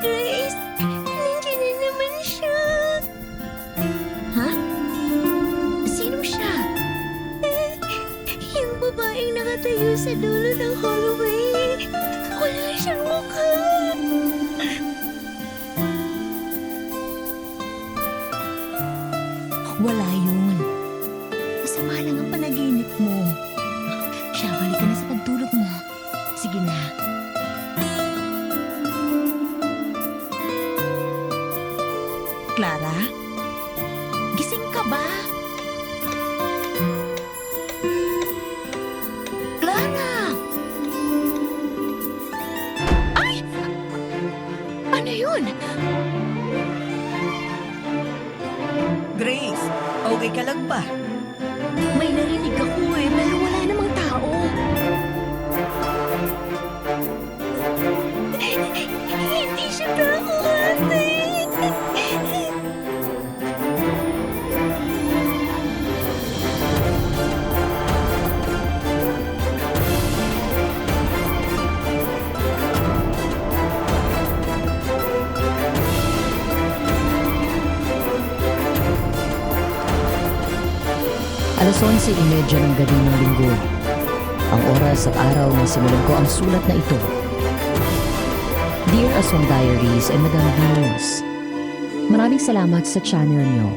Grace. Nandiyan na naman siya. Ha? Sino siya? Yung babaeng nakatayo sa dulo ng hallway. Wala siyang mukha. Wala yun. Masama lang ang panaginip mo. Siya, balik ka na sa pagtulog mo. Sige na. Clara? Gising ka ba? Clara! Ay! Ano yun? Grace, okay ka lang ba? May narinig ako pero wala namang tao. Hindi siya tao, ate. Alas 11:30 ng gabi ng linggo. Ang oras at araw na simulan ko ang sulat na ito. Dear Aswang Diaries and Madam Venus, maraming salamat sa channel niyo.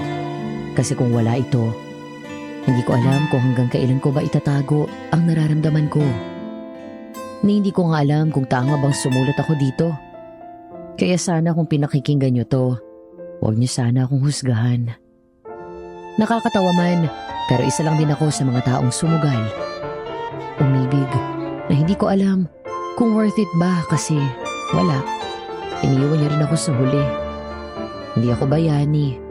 Kasi kung wala ito, hindi ko alam kung hanggang kailan ko ba itatago ang nararamdaman ko. Hindi ko nga alam kung tama bang sumulat ako dito. Kaya sana kung pinakikinggan niyo to, huwag niyo sana akong husgahan. Nakakatawa man, pero isa lang din ako sa mga taong sumugal. Umibig na hindi ko alam kung worth it ba kasi wala. Iniwan niya rin ako sa huli. Hindi ako bayani.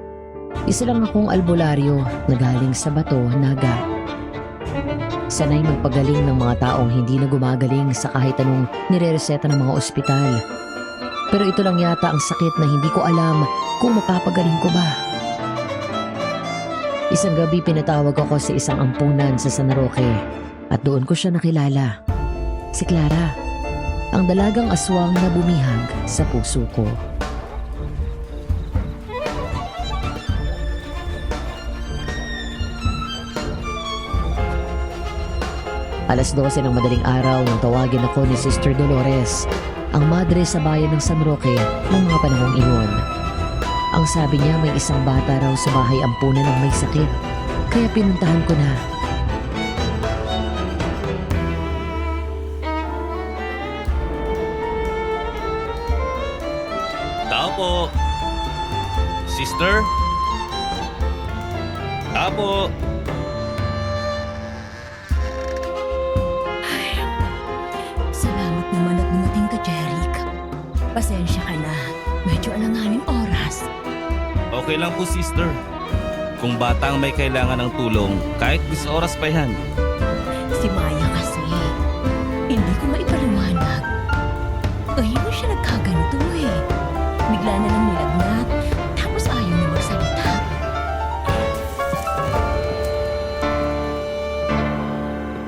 Isa lang akong albularyo na galing sa bato, naga. Sanay magpagaling ng mga taong hindi na gumagaling sa kahit anong nirereseta ng mga ospital. Pero ito lang yata ang sakit na hindi ko alam kung mapapagaling ko ba. Isang gabi pinatawag ako sa isang ampunan sa San Roque at doon ko siya nakilala. Si Clara, ang dalagang aswang na bumihag sa puso ko. Alas 12 ng madaling araw nang tawagin ako ni Sister Dolores, ang madre sa bayan ng San Roque ng mga panahong iyon. Ang sabi niya may isang bata raw sa bahay ampunan ng may sakit, kaya pinuntahan ko na. Tao po. Sister? Tao po. Salamat naman at dumating ka, Jeric. Pasensya ka na. Medyo alanganing oras. Okay lang po, sister. Kung batang may kailangan ng tulong, kahit 10 oras pa yan. Si Maya kasi, hindi ko maipaliwanag. Ngayon siya nagkaganito eh. Bigla na lang nilagnat, tapos ayaw na magsalita.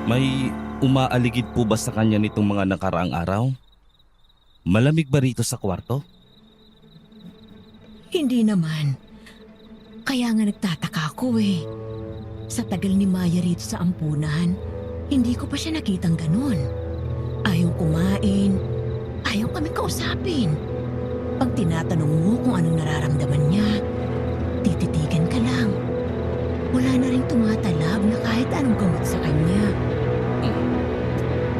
May umaaligid po ba sa kanya nitong mga nakaraang araw? Malamig ba rito sa kwarto? Hindi naman. Kaya nga nagtataka ako eh. Sa tagal ni Maya rito sa ampunan, hindi ko pa siya nakitang ganun. Ayaw kumain, ayaw kaming kausapin. Pag tinatanong mo kung anong nararamdaman niya, tititigan ka lang. Wala na rin tumatalab na kahit anong gamot sa kanya.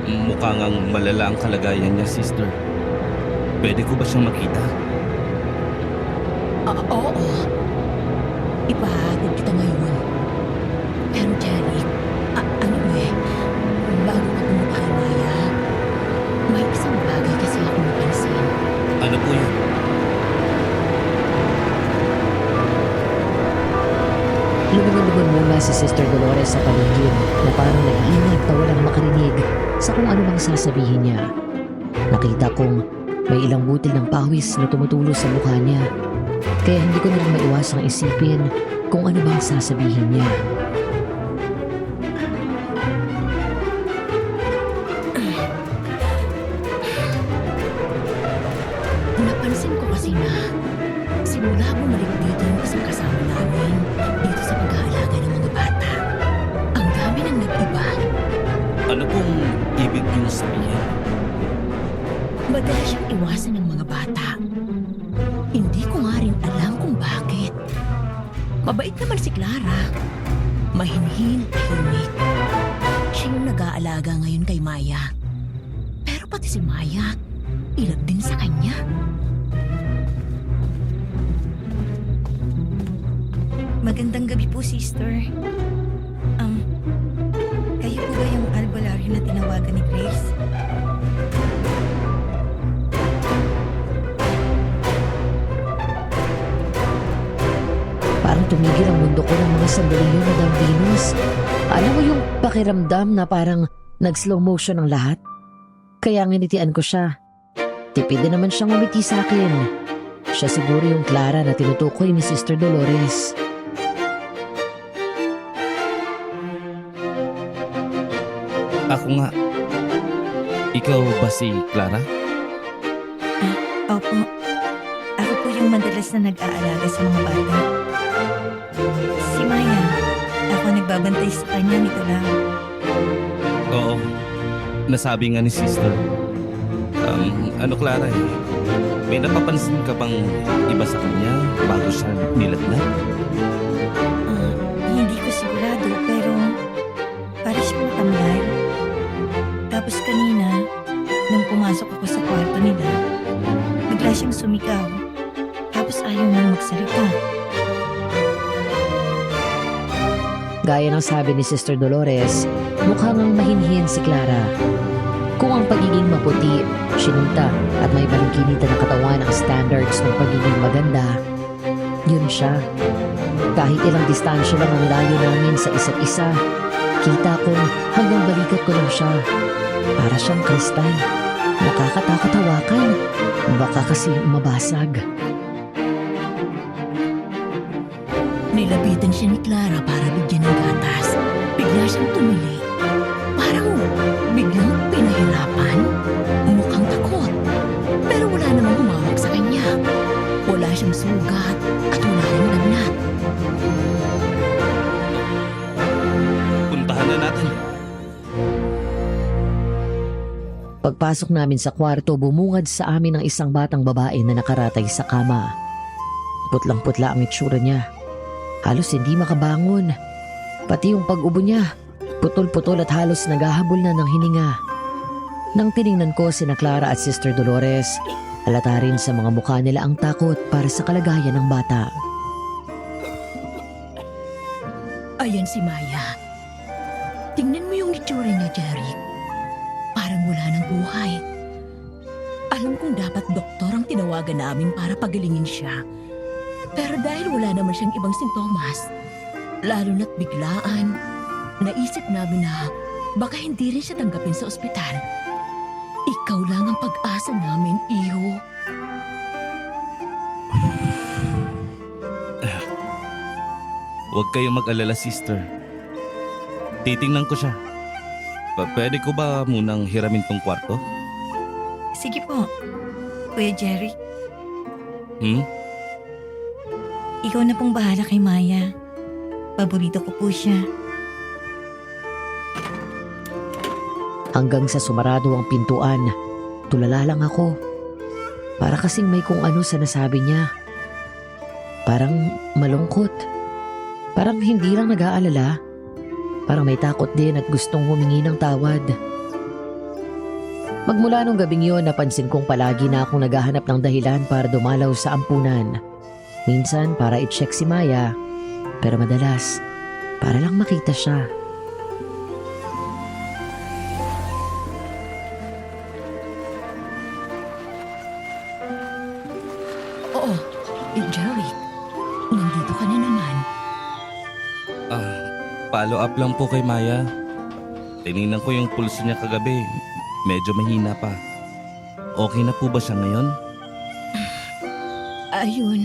Mukha ngang malala ang kalagayan niya, sister. Pwede ko ba siyang makita? Oo. Ipahatid kita ngayon. Pero Jeric, bago ka pumunta kay Maya, may isang bagay kasi ako napansin. Ano po yan? Lumingon-lugon muna si Sister Dolores sa paligid na parang nag-iingat na walang makarinig sa kung ano bang sasabihin niya. Nakita kong may ilang butil ng pawis na tumutulo sa mukha niya. Kaya hindi ko na rin maiwasang isipin kung ano bang sasabihin niya. Napansin ibig niyong sabihin? Madalas siyang iwasan ng mga bata. Hindi ko nga rin alam kung bakit. Mabait naman si Clara. Mahinhin, tahimik. Siya yung nag-aalaga ngayon kay Maya. Pero pati si Maya, ilab din sa kanya. Magandang gabi po, sister. Kayo po ba yung albularyo na tinawagan ni Grace? Parang tumigil ang mundo ko ng mga sandali yun, Madam Venus. Alam mo yung pakiramdam na parang nag-slow motion ang lahat? Kaya nginitian ko siya. Tipid din naman siyang umiti sa akin. Siya siguro yung Clara na tinutukoy ni Sister Dolores. Ako nga. Ikaw ba si Clara? Opo. Ako po yung madalas na nag-aalaga sa mga bata. Si Maya, ako nagbabantay sa kanya nito lang. Oo. Nasabi nga ni sister. Clara eh. May napapansin ka bang iba sa kanya bago siya nilagnat? Hindi ko sigurado pero para siyang matamlay. Tapos kanina, nung pumasok ako sa kwarto nila, bigla siyang sumigaw. Tapos ayaw nang magsalita. Gaya ng sabi ni Sister Dolores, mukhang ang mahinhin si Clara. Kung ang pagiging maputi, sinunta at may balingkinita na katawan ang standards ng pagiging maganda, yun siya. Kahit ilang distansya lang ang layo namin sa isa't isa, kita ko hanggang balikat ko lang siya. Para siyang kristal. Nakakatakot hawakan. Baka kasi mabasag. Nilapitan siya ni Clara para bigyan ng gatas. Bigla siyang tumili. Parang biglang pinahirapan. Mukhang takot. Pero wala namang humawak sa kanya. Wala siyang sugat at wala rin lagnat. Puntahan na natin. Pagpasok namin sa kwarto, bumungad sa amin ang isang batang babae na nakaratay sa kama. Putlang-putla ang itsura niya. Halos hindi makabangon. Pati yung pag-ubo niya, putol-putol at halos naghahabol na ng hininga. Nang tiningnan ko sina Clara at Sister Dolores, halata rin sa mga mukha nila ang takot para sa kalagayan ng bata. Ayan si Maya. Tingnan mo yung itsura niya, Jerry. Parang wala ng buhay. Alam kong dapat doktor ang tinawagan namin para pagalingin siya. Pero dahil wala naman siyang ibang sintomas, lalo na't biglaan, naisip namin na baka hindi rin siya tanggapin sa ospital. Ikaw lang ang pag-asa namin, Iho. Huwag kayong mag-alala, sister. Titingnan ko siya. Pwede ko ba munang hiramin tong kwarto? Sige po, Kuya Jerry. Ikaw na pong bahala kay Maya. Paborito ko po siya. Hanggang sa sumarado ang pintuan, tulala lang ako. Para kasing may kung ano sa nasabi niya. Parang malungkot. Parang hindi lang nag-aalala. Parang may takot din at gustong humingi ng tawad. Magmula nung gabing yun, napansin kong palagi na akong naghahanap ng dahilan para dumalaw sa ampunan. Minsan para i-check si Maya, pero madalas para lang makita siya. Oo, Jerry. Nandito ka na naman. Follow up lang po kay Maya. Tinignan ko yung pulso niya kagabi. Medyo mahina pa. Okay na po ba siya ngayon? Ayun,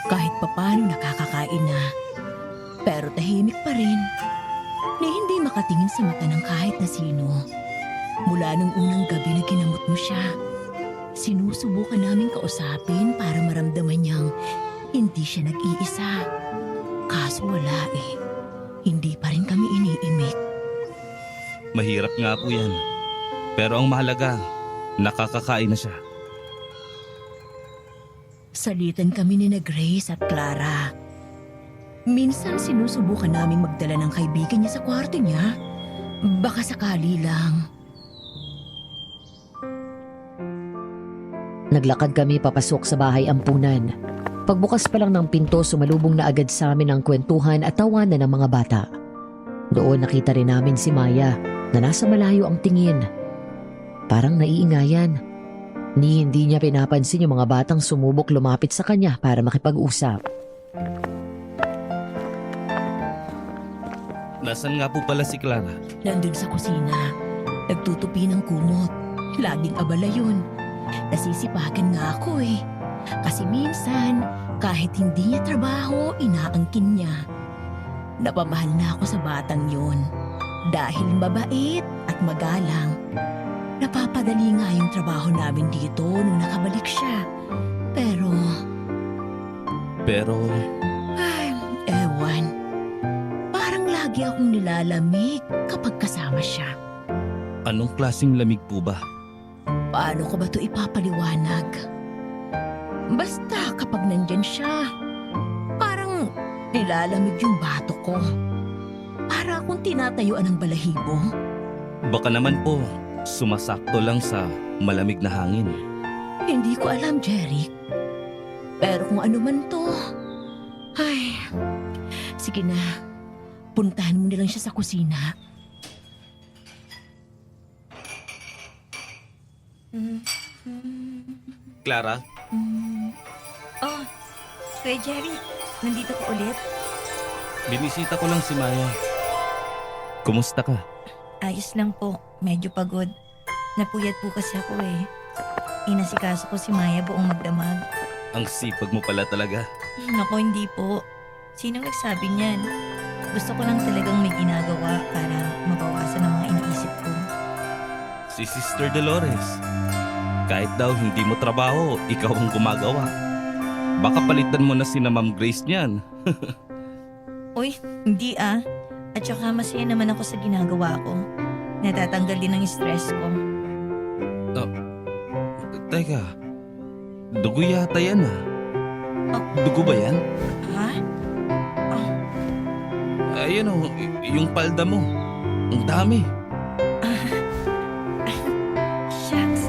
kahit papano nakakakain na. Pero tahimik pa rin. Ni hindi makatingin sa mata ng kahit na sino. Mula nung unang gabi na ginamot mo siya, sinusubukan namin kausapin para maramdaman niyang hindi siya nag-iisa. Kaso wala eh. Hindi pa rin kami iniimik. Mahirap nga po yan. Pero ang mahalaga, nakakakain na siya. Salitan kami ni na Grace at Clara. Minsan sinusubukan naming magdala ng kaibigan niya sa kwarto niya. Baka sakali lang. Naglakad kami papasok sa bahay ampunan. Pagbukas pa lang ng pinto, sumalubong na agad sa amin ang kwentuhan at tawanan ng mga bata. Doon nakita rin namin si Maya na nasa malayo ang tingin. Parang naiingayan. Hindi niya pinapansin yung mga batang sumubok lumapit sa kanya para makipag-usap. Nasaan nga po pala si Clara? Nandun sa kusina. Nagtutupi ng kumot. Laging abala yun. Nasisipagan nga ako eh. Kasi minsan, kahit hindi niya trabaho, inaangkin niya. Napamahal na ako sa batang yun. Dahil mabait at magalang. Napapadali nga yung trabaho namin dito nung nakabalik siya. Pero, ay, ewan. Parang lagi akong nilalamig kapag kasama siya. Anong klaseng lamig po ba? Paano ko ba ito ipapaliwanag? Basta kapag nandyan siya, parang nilalamig yung bato ko. Para akong tinatayuan ng balahibo. Baka naman po, sumasakto lang sa malamig na hangin. Hindi ko alam, Jeric. Pero kung ano man to, ay, sige na. Puntahan mo na lang siya sa kusina. Clara, Oh, Kuya Jerry, nandito ka ulit? binisita ko lang si Maya. Kumusta ka? Ayos lang po, medyo pagod. Napuyat po kasi ako eh. Inasikaso ko si Maya buong magdamag. Ang sipag mo pala talaga. Nako, hindi po. Sinong nagsabi niyan? Gusto ko lang talagang may ginagawa para mabawasan ang mga iniisip ko. Si Sister Dolores. Kahit daw hindi mo trabaho, ikaw ang gumagawa. Baka palitan mo na si na Ma'am Grace niyan. Uy, hindi ah. At saka masaya naman ako sa ginagawa ko. Natatanggal din ang stress ko. Teka, dugo yata yan ah. Dugo ba yan? Ha? Ayun o, yung palda mo. Ang dami. Shucks,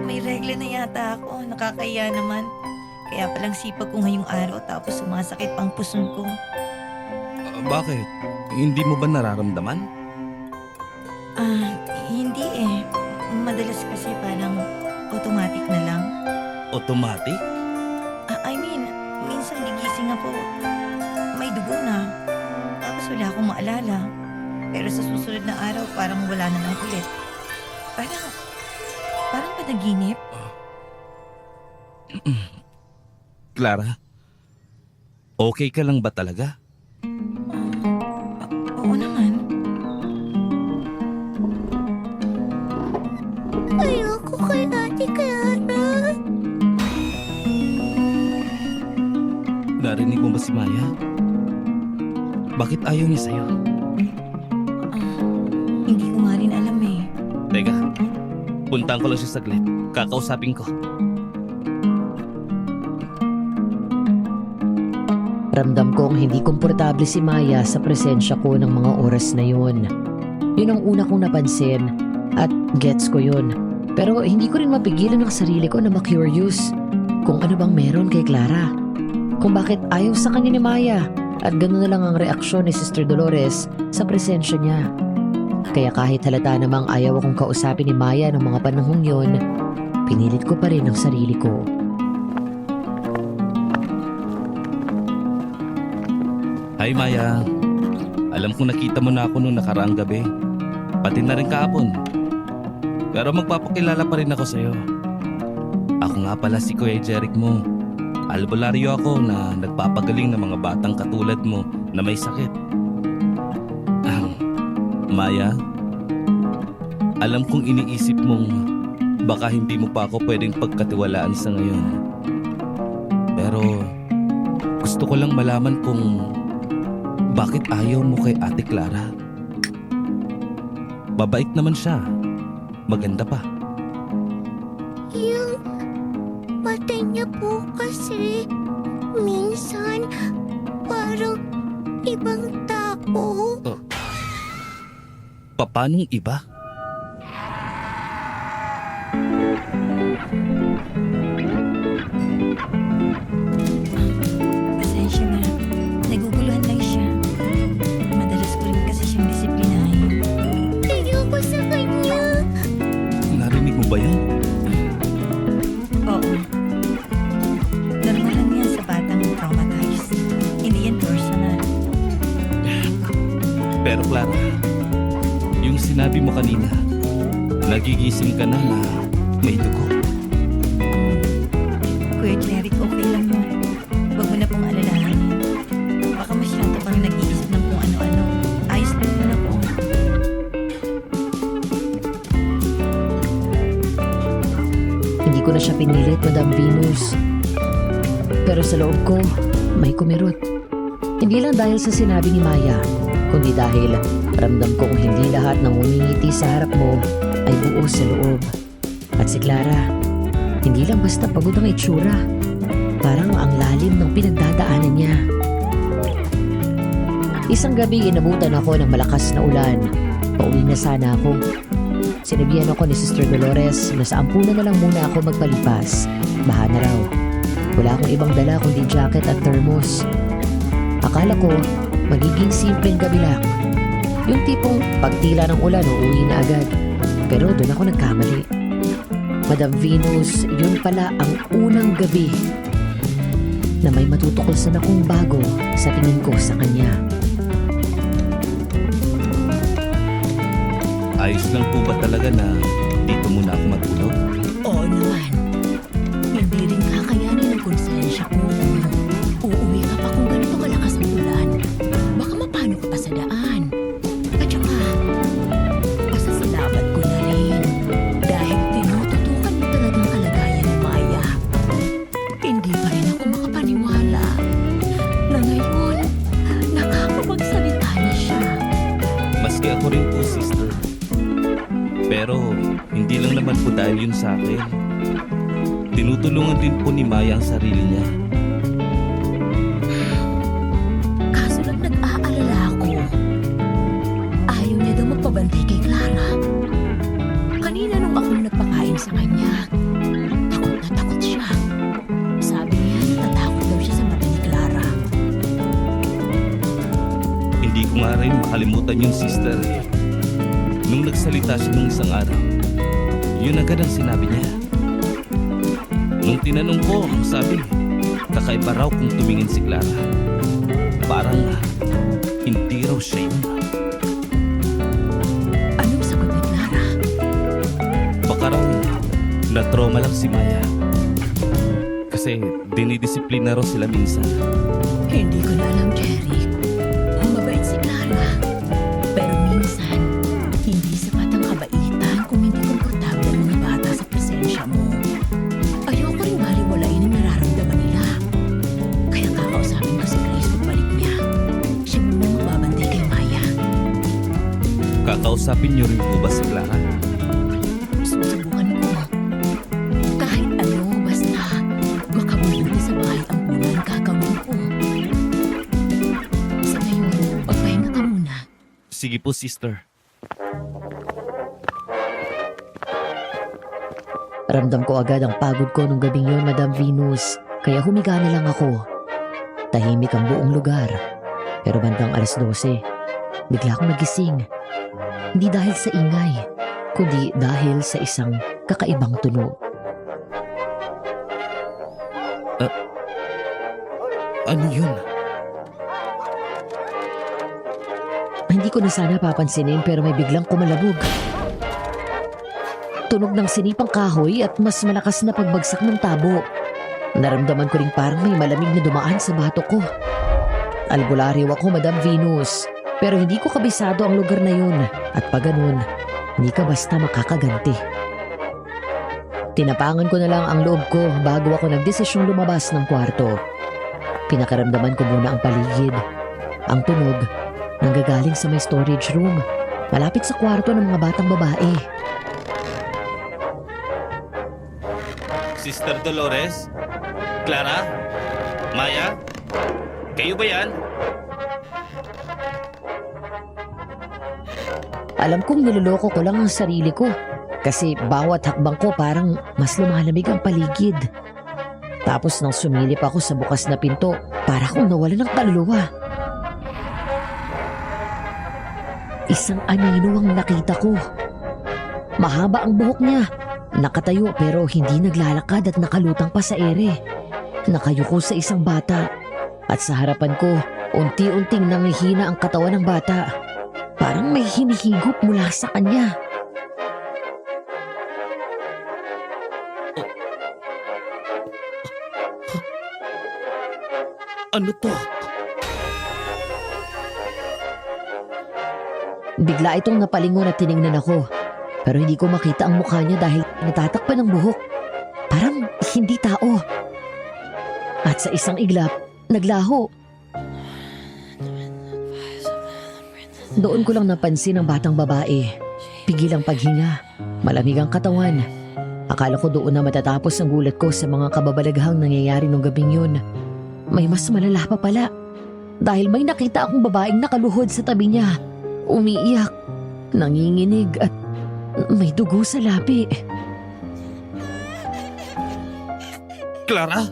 may regla na yata ako. Nakakaya naman. Kaya palang sipag ko ngayong araw tapos sumasakit pang puson ko. Bakit? Hindi mo ba nararamdaman? Hindi eh. Madalas kasi parang automatic na lang. Automatic? I mean, minsan gigising ako. May dugo na. Tapos wala akong maalala. Pero sa susunod na araw parang wala na lang ulit. Parang panaginip. Clara, okay ka lang ba talaga? Oo naman. Ayoko kay Ate Clara. Narinig mo ba si Maya? Bakit ayaw niya sa'yo? Hindi ko nga rin alam eh. Teka, puntahan ko lang siya saglit. Kakausapin ko. Ramdam kong hindi komportable si Maya sa presensya ko ng mga oras na yun. Yun ang una kong napansin at gets ko yun. Pero hindi ko rin mapigilan ang sarili ko na ma-curious kung ano bang meron kay Clara. Kung bakit ayaw sa kanya ni Maya at gano'n na lang ang reaksyon ni Sister Dolores sa presensya niya. Kaya kahit halata namang ayaw akong kausapin ni Maya ng mga panahong yun, pinilit ko pa rin ang sarili ko. Hi Maya, alam kong nakita mo na ako noong nakaraang gabi. Pati na rin kahapon. Pero magpapakilala pa rin ako sa'yo. Ako nga pala si Kuya Jeric mo. Albularyo ako na nagpapagaling ng mga batang katulad mo na may sakit. Maya, alam kong iniisip mong baka hindi mo pa ako pwedeng pagkatiwalaan sa ngayon. Pero gusto ko lang malaman kung bakit ayaw mo kay Ate Clara. Babait naman siya. maganda pa. Yung mata niya po kasi minsan parang ibang tao. Papanong iba? Pasensya na. Naguguluhan lang siya. Madalas ko rin kasi siyang disiplinahin. Ayoko sa kanya. Narinig mo ba yan? Oo. Normal lang yan sa batang traumatized. Hindi yan personal. Pero Clara, yung sinabi mo kanina, nagigising ka na may dugo. Kuya Jeric, okay lang yun. Huwag mo na pong alalahanin. Baka masyado kang nag-iisip ng kung ano-ano. Ayos lang mo na po. Hindi ko na siya pinilit, Madam Venus. Pero sa loob ko, may kumirot. Hindi lang dahil sa sinabi ni Maya, kundi dahil ramdam ko kung hindi lahat ng ngumingiti sa harap mo ay buo sa loob. At si Clara, hindi lang basta pagod ang itsura. Parang ang lalim ng pinagdadaanan niya. Isang gabi inabutan ako ng malakas na ulan. Pauwi na sana ako. Sinabihan ako ni Sister Dolores na sa ampunan na lang muna ako magpalipas. Baha na raw. Wala akong ibang dala kundi jacket at thermos. Akala ko magiging simpleng gabi lang. Yung tipong pagtila ng ulan uuwi na agad. Pero doon ako nagkamali. Madam Venus, yun pala ang unang gabi na may matutuklasan akong bago sa tingin ko sa kanya. Ayos lang po ba talaga na dito muna ako matulog? Oo naman. Hindi rin kakayanin ng konsensya ko kung uuwi ka pa kung ganito kalakas ang ulan. Baka mapano ka pa sa daan. At saka, pasasalamat ko na rin dahil tinututukan mo talagang kalagayan ni Maya. Hindi pa rin ako makapaniwala na ngayon nakakapagsalita na siya. Maski ako rin po, sister. Pero hindi lang naman po dahil yun sa akin. Tinutulungan din po ni Maya ang sarili niya. Kaso lang nag-aalala ako. Ayaw niya daw magpabantay kay Clara. Kanina nung ako nagpakain sa kanya, takot na takot siya. Sabi niya natatakot daw siya sa mata ni Clara. Hindi ko nga rin makalimutan yung sister eh. Nung nagsalita siya nung isang araw, yun agad ang sinabi niya. Nung tinanong ko, ang sabi, kakaiba raw kung tumingin si Clara. Parang hindi raw siya yun. Anong sagot ni Clara? Baka raw na-trauma lang si Maya. Kasi dinidisiplina raw sila minsan. Hindi ko na alam, Jerry. Mabait si Clara. Pero minsan, hindi sapat ang kabaitan kung hindi komportable ang mga bata sa presensya mo. Ayoko rin baliwalain ang nararamdaman nila. Kaya kakausapin ko si Grace pagbalik niya. Siya muna magbabantay kay Maya. Kakausapin niyo rin po ba si Clara? Susubukan ko. Kahit ano, basta makabuti sa bahay ang punan gagawin ko. Sa ngayon, magpahinga ka muna. Sige po, sister. Ramdam ko agad ang pagod ko nung gabing yun, Madam Venus. Kaya humiga na lang ako. Tahimik ang buong lugar. Pero bandang 12:00, bigla akong nagising. Hindi dahil sa ingay, kundi dahil sa isang kakaibang tunog. Ano yun? Hindi ko na sana papansinin pero may biglang kumalabog. Tunog ng sinipang kahoy at mas malakas na pagbagsak ng tabo. Naramdaman ko rin parang may malamig na dumaan sa batok ko. Albularyo ako, Madam Venus. Pero hindi ko kabisado ang lugar na yun. At pag ganun, hindi ka basta makakaganti. Tinapangan ko na lang ang loob ko bago ako nagdesisyong lumabas ng kwarto. Pinakaramdaman ko muna ang paligid. Ang tunog, nanggagaling sa may storage room, malapit sa kwarto ng mga batang babae. Sister Dolores? Clara? Maya? Kayo ba yan? Alam kong niloloko ko lang ang sarili ko. Kasi bawat hakbang ko parang mas lumalamig ang paligid. Tapos nang sumilip ako sa bukas na pinto, para akong nawala ng kaluluwa. Isang anino ang nakita ko. Mahaba ang buhok niya. Nakatayo pero hindi naglalakad at nakalutang pa sa ere. Nakayuko sa isang bata. At sa harapan ko, unti-unting nangihina ang katawan ng bata. Parang may hinihigop mula sa kanya. Ano to? Bigla itong napalingon at tiningnan ako. Pero hindi ko makita ang mukha niya dahil natatakpan ng buhok. Parang hindi tao. At sa isang iglap, naglaho. Doon ko lang napansin ang batang babae. Pigil ang paghinga. Malamig ang katawan. Akala ko doon na matatapos ang gulat ko sa mga kababalaghang nangyayari nung gabing yun. May mas malala pa pala. Dahil may nakita akong babaeng nakaluhod sa tabi niya. Umiiyak, nanginginig at may dugo sa labi. Clara?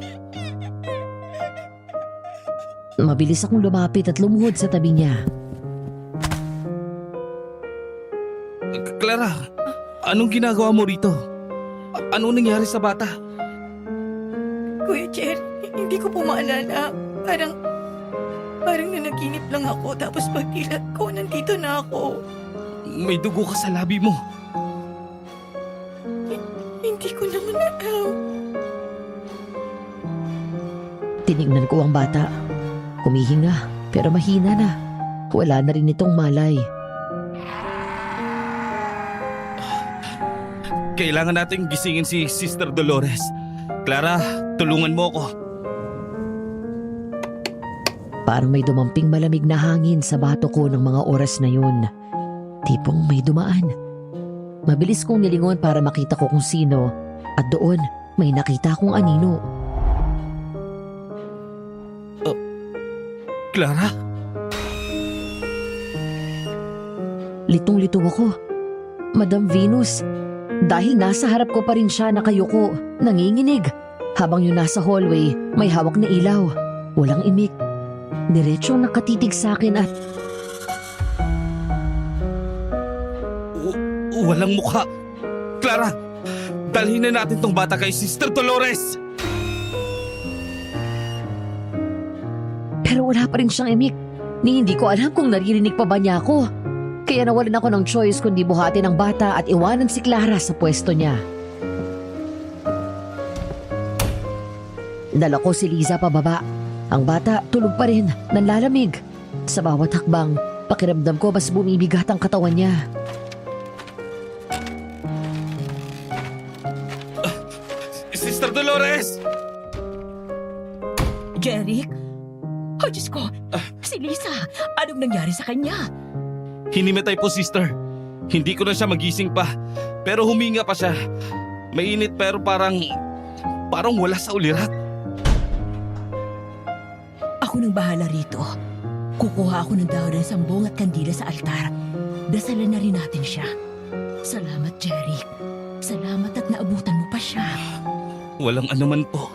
Mabilis akong lumapit at lumuhod sa tabi niya. Clara, anong ginagawa mo rito? Anong nangyari sa bata? Kuya Jer, hindi ko po maalala. Parang nanaginip lang ako tapos pagdilat ko, nandito na ako. May dugo ka sa labi mo. Hindi ko naman alam. Tinignan ko ang bata. Humihinga, pero mahina na. Wala na rin itong malay. Kailangan nating gisingin si Sister Dolores. Clara, tulungan mo ako. Parang may dumamping malamig na hangin sa bato ko ng mga oras na yun. Tipong may dumaan. Mabilis kong nilingon para makita ko kung sino. At doon, may nakita akong anino. Clara? Litong-lito ako. Madam Venus. Dahil nasa harap ko pa rin siya nakayuko, nanginginig. Habang yun nasa hallway, may hawak na ilaw. Walang imik. Diretsong nakatitig sa akin at Walang mukha. Clara, dalhin na natin tong bata kay Sister Dolores. pero wala pa rin siyang imik. Ni hindi ko alam kung naririnig pa ba niya ako. Kaya nawalan ako ng choice kundi buhatin ang bata at iwanan si Clara sa pwesto niya. Dala ko si Liza pababa. Ang bata tulog pa rin, nanlalamig. Sa bawat hakbang, pakiramdam ko mas bumibigat ang katawan niya. Sister Dolores! Jeric? Oh, Diyos ko! Si Lisa! Anong nangyari sa kanya? Hinimatay po, sister. Hindi ko na siya magising pa. Pero huminga pa siya. Mainit pero parang wala sa ulirat. Ako nang bahala rito. Kukuha ako ng daw ng sambong at kandila sa altar. Dasalan na rin natin siya. Salamat, Jeric. Salamat at naabutan mo pa siya. Walang anuman po.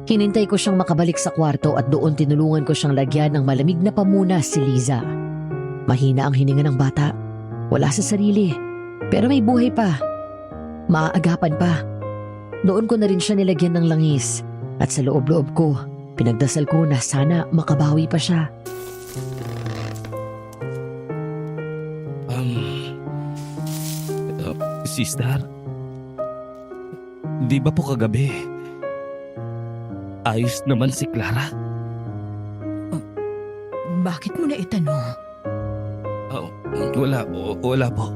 Hinintay ko siyang makabalik sa kwarto at doon tinulungan ko siyang lagyan ng malamig na pamuna si Liza. Mahina ang hininga ng bata. Wala sa sarili. Pero may buhay pa. Maaagapan pa. Doon ko na rin siya nilagyan ng langis. At sa loob-loob ko, pinagdasal ko na sana makabawi pa siya. Sister? Di ba po kagabi? Ayos naman si Clara? Bakit mo na itanong? Wala po.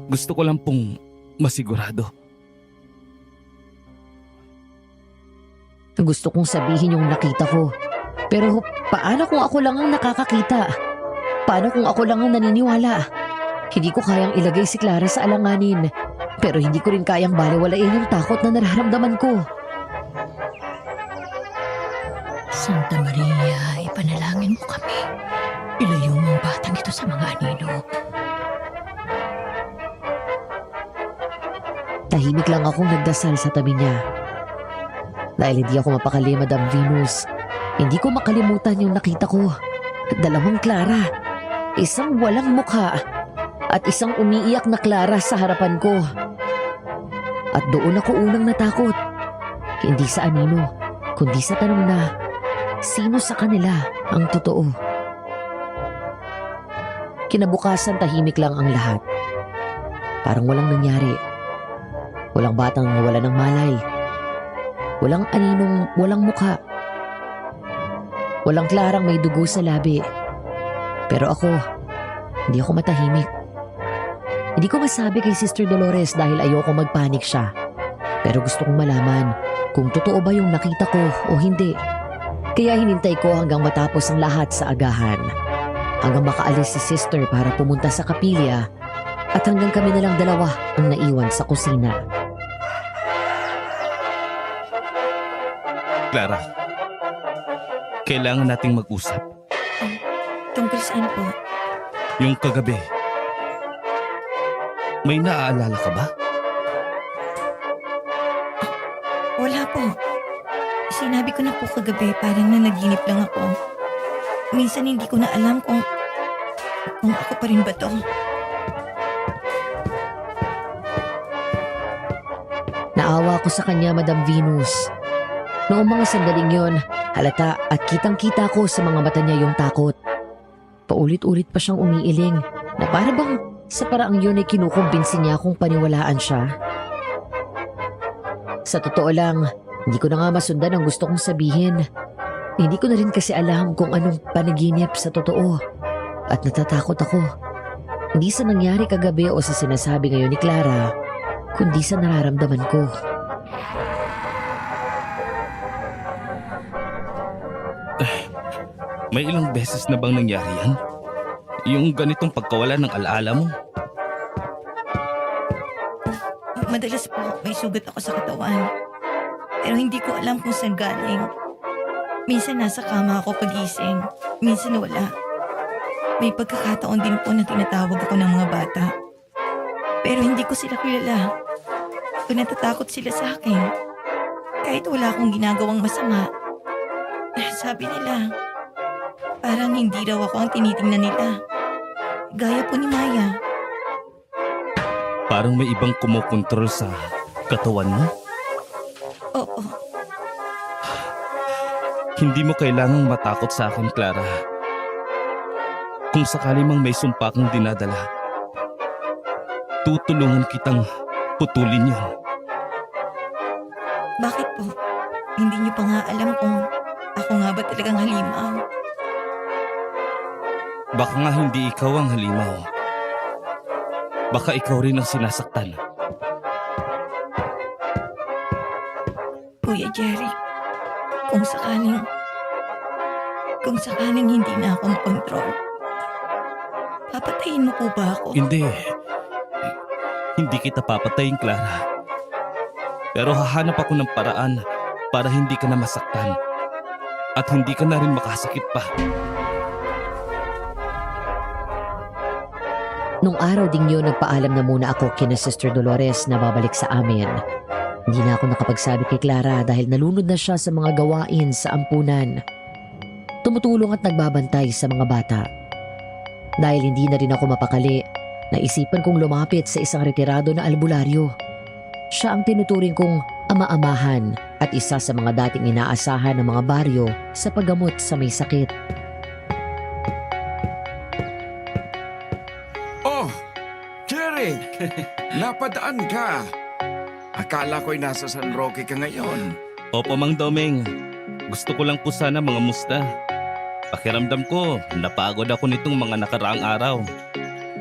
Gusto ko lang pong masigurado. Gusto kong sabihin yung nakita ko. Pero paano kung ako lang ang nakakakita? Paano kung ako lang ang naniniwala? Hindi ko kayang ilagay si Clara sa alanganin. Pero hindi ko rin kayang baliwalain yung takot na nararamdaman ko. Santa Maria, ipanalangin mo kami. Ilayo mo ang batang ito sa mga anino. Tahimik lang akong nagdasal sa tabi niya. Dahil hindi ako mapakali, Madam Venus, hindi ko makalimutan yung nakita ko. Dalawang Clara. Isang walang mukha at isang umiiyak na Clara sa harapan ko. At doon ako unang natakot. Hindi sa anino, kundi sa tanong na, sino sa kanila ang totoo? Kinabukasan tahimik lang ang lahat. Parang walang nangyari. Walang batang nawala ng malay. Walang aninong walang mukha. Walang Clarang may dugo sa labi. Pero ako, hindi ako matahimik. Hindi ko masabi kay Sister Dolores dahil ayoko magpanik siya. Pero gusto kong malaman kung totoo ba yung nakita ko o hindi. Kaya hinintay ko hanggang matapos ang lahat sa agahan. Hanggang makaalis si Sister para pumunta sa kapilya at hanggang kami na lang dalawa ang naiwan sa kusina. Clara, kailangan nating mag-usap. Tungkol saan po? Yung kagabi, may naaalala ka ba? Wala po. Sinabi ko na po kagabi, parang nanaginip lang ako. Minsan hindi ko na alam kung ako pa rin ba to. Naawa ko sa kanya, Madam Venus. Noong mga sandaling yon, halata at kitang-kita ko sa mga mata niya yung takot. Paulit-ulit pa siyang umiiling na para bang sa paraang yun ay kinukumbinsi niya kung paniwalaan siya. Sa totoo lang, hindi ko na nga masundan ang gusto kong sabihin. Hindi ko na rin kasi alam kung anong panaginip sa totoo. At natatakot ako. Hindi sa nangyari kagabi o sa sinasabi ngayon ni Clara, kundi sa nararamdaman ko. May ilang beses na bang nangyari yan? Yung ganitong pagkawala ng alaala mo? Madalas po may sugat ako sa katawan. Pero hindi ko alam kung saan galing. Minsan nasa kama ako pagising, minsan wala. May pagkakataon din po na tinatawag ako ng mga bata. Pero hindi ko sila kilala. Kung natatakot sila sa akin, kahit wala akong ginagawang masama. Sabi nila, parang hindi raw ako ang tinitingnan nila. Gaya po ni Maya. Parang may ibang kumokontrol sa katawan mo? Oo, Hindi mo kailangang matakot sa akin, Clara. Kung sakali mang may sumpa kang dinadala, tutulungan kitang putulin yun. bakit po? Hindi niyo pa nga alam kung ako nga ba talagang halimaw. Baka nga hindi ikaw ang halimaw. Baka ikaw rin ang sinasaktan. Kuya Jerry, kung sakaling hindi na ako makontrol, papatayin mo po ba ako? Hindi. Hindi kita papatayin, Clara. Pero hahanap ako ng paraan para hindi ka na masaktan. At hindi ka na rin makasakit pa. Nung araw ding yun, nagpaalam na muna ako kina Sister Dolores na babalik sa amin. Hindi na ako nakapagsabi kay Clara dahil nalunod na siya sa mga gawain sa ampunan. Tumutulong at nagbabantay sa mga bata. Dahil hindi na rin ako mapakali, naisipan kong lumapit sa isang retirado na albularyo. Siya ang tinuturing kong ama-amahan at isa sa mga dating inaasahan ng mga baryo sa paggamot sa may sakit. Oh, Jerry! Napadaan ka! Akala ko'y nasa San Roque ka ngayon. Opo, Mang Domeng. Gusto ko lang po sana mga musta. Pakiramdam ko, napagod ako nitong mga nakaraang araw.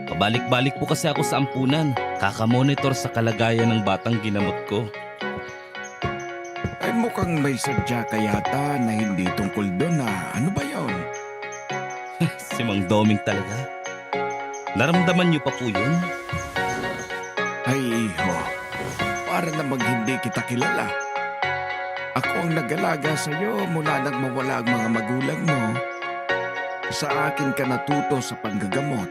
Pabalik-balik po kasi ako sa ampunan. Kakamonitor sa kalagayan ng batang ginamot ko. mukhang may sadya ka yata na hindi tungkol doon na ano ba yon? Si Mang Doming talaga. Naramdaman niyo pa po yun? Ay, iho. Para namang hindi kita kilala. Ako ang nag-alaga sa'yo mula nang mawala ang mga magulang mo. Sa akin ka natuto sa panggagamot.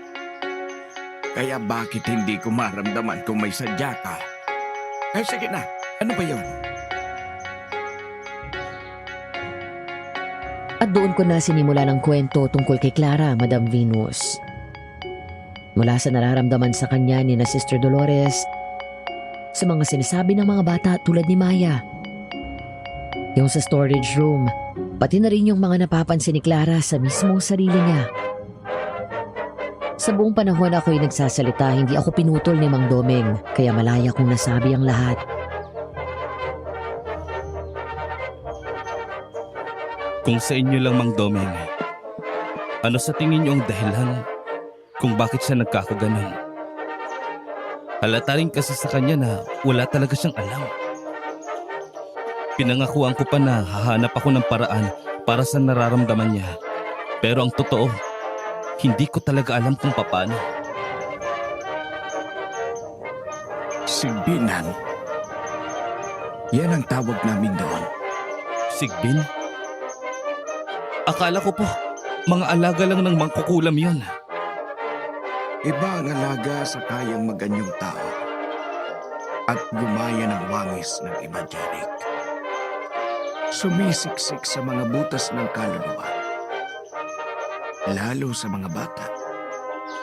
Kaya bakit hindi ko maramdaman kung may sadya ka? Ay, sige na. Ano ba yun? At doon ko na sinimula ng kwento tungkol kay Clara, Madam Venus. Mula sa nararamdaman sa kanya ni na Sister Dolores, sa mga sinasabi ng mga bata tulad ni Maya, yung sa storage room, pati na rin yung mga napapansin ni Clara sa mismong sarili niya. Sa buong panahon ako'y nagsasalita, hindi ako pinutol ni Mang Doming, kaya malaya kong nasabi ang lahat. Kung sa inyo lang, Mang Doming, ano sa tingin niyo ang dahilan kung bakit siya nagkakaganon? Halata rin kasi sa kanya na wala talaga siyang alam. Pinangakuan ko pa na hahanap ako ng paraan para sa nararamdaman niya. Pero ang totoo, hindi ko talaga alam kung paano. Sigbinan. Yan ang tawag namin doon. Sigbin? Akala ko po, mga alaga lang ng mangkukulam yon. Iba ang alaga sa kayang maganyong tao at gumaya ng wangis ng iba, Jeric. Sumisiksik sa mga butas ng kaluluwa. Lalo sa mga bata,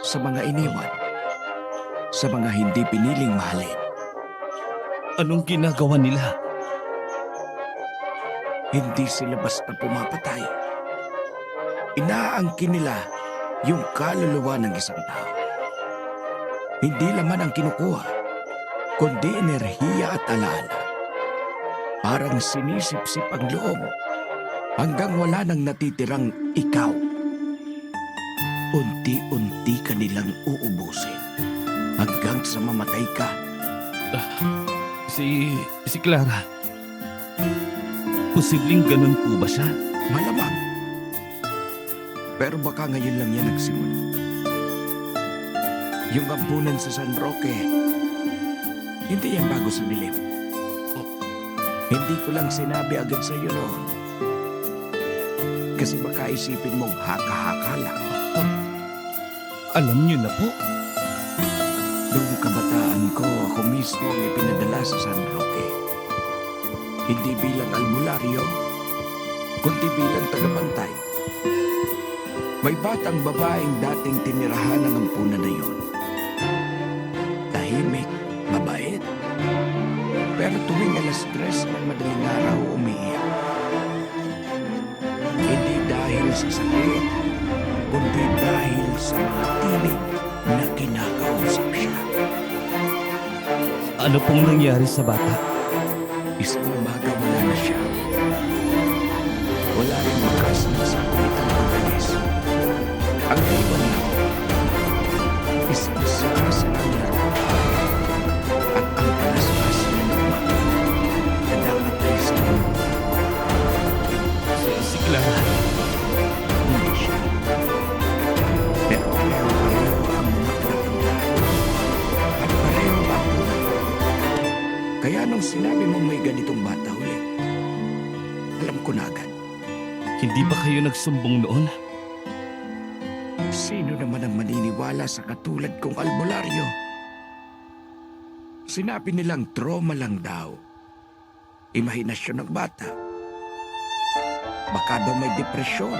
sa mga iniwan, sa mga hindi piniling mahalin. Anong ginagawa nila? Hindi sila basta pumapatay. Inaangkin nila yung kaluluwa ng isang tao. Hindi laman ang kinukuha, kundi enerhiya at alaala. Parang sinisip-sip ang loob hanggang wala nang natitirang ikaw. Unti-unti ka nilang uubusin hanggang sa mamatay ka. Si Clara. Posibleng ganun po ba siya? Malamang. Pero baka ngayon lang yan nagsimula. Yung ampunan sa San Roque, hindi yan bago sa dilim. Hindi ko lang sinabi agad sa iyo noon. Kasi baka isipin mong haka-haka lang. Alam niyo na po. Noong kabataan ko, ako mismo ang ipinadala sa San Roque. Hindi bilang albularyo, kundi bilang tagabantay. May batang babaeng dating tinirahan ng ampunan na yun. Tahimik, mabait. Pero tuwing alas 3 ng madaling araw umiiyak. Hindi dahil sa sakit, kundi dahil sa mga tinig na kinakausap siya. Ano pong nangyari sa bata? Isang umaga wala na siya. Wala rin bakas ng sakit ang pagalis. Ang iwan lang, isang sarang laro. At ang kalaspas na naman, nadamatay sa mundo. Si Clara. Hindi siya. Pero pareho-pareho ang mga pinagandaan. At pareho ang buhay. Kaya nung sinabi mo may ganitong bata ulit, alam ko na agad. Hindi ba kayo nagsumbong noon? Sino naman ang maniniwala sa katulad kong albularyo? Sinabi nilang trauma lang daw. Imahinasyon ng bata. Baka daw may depresyon.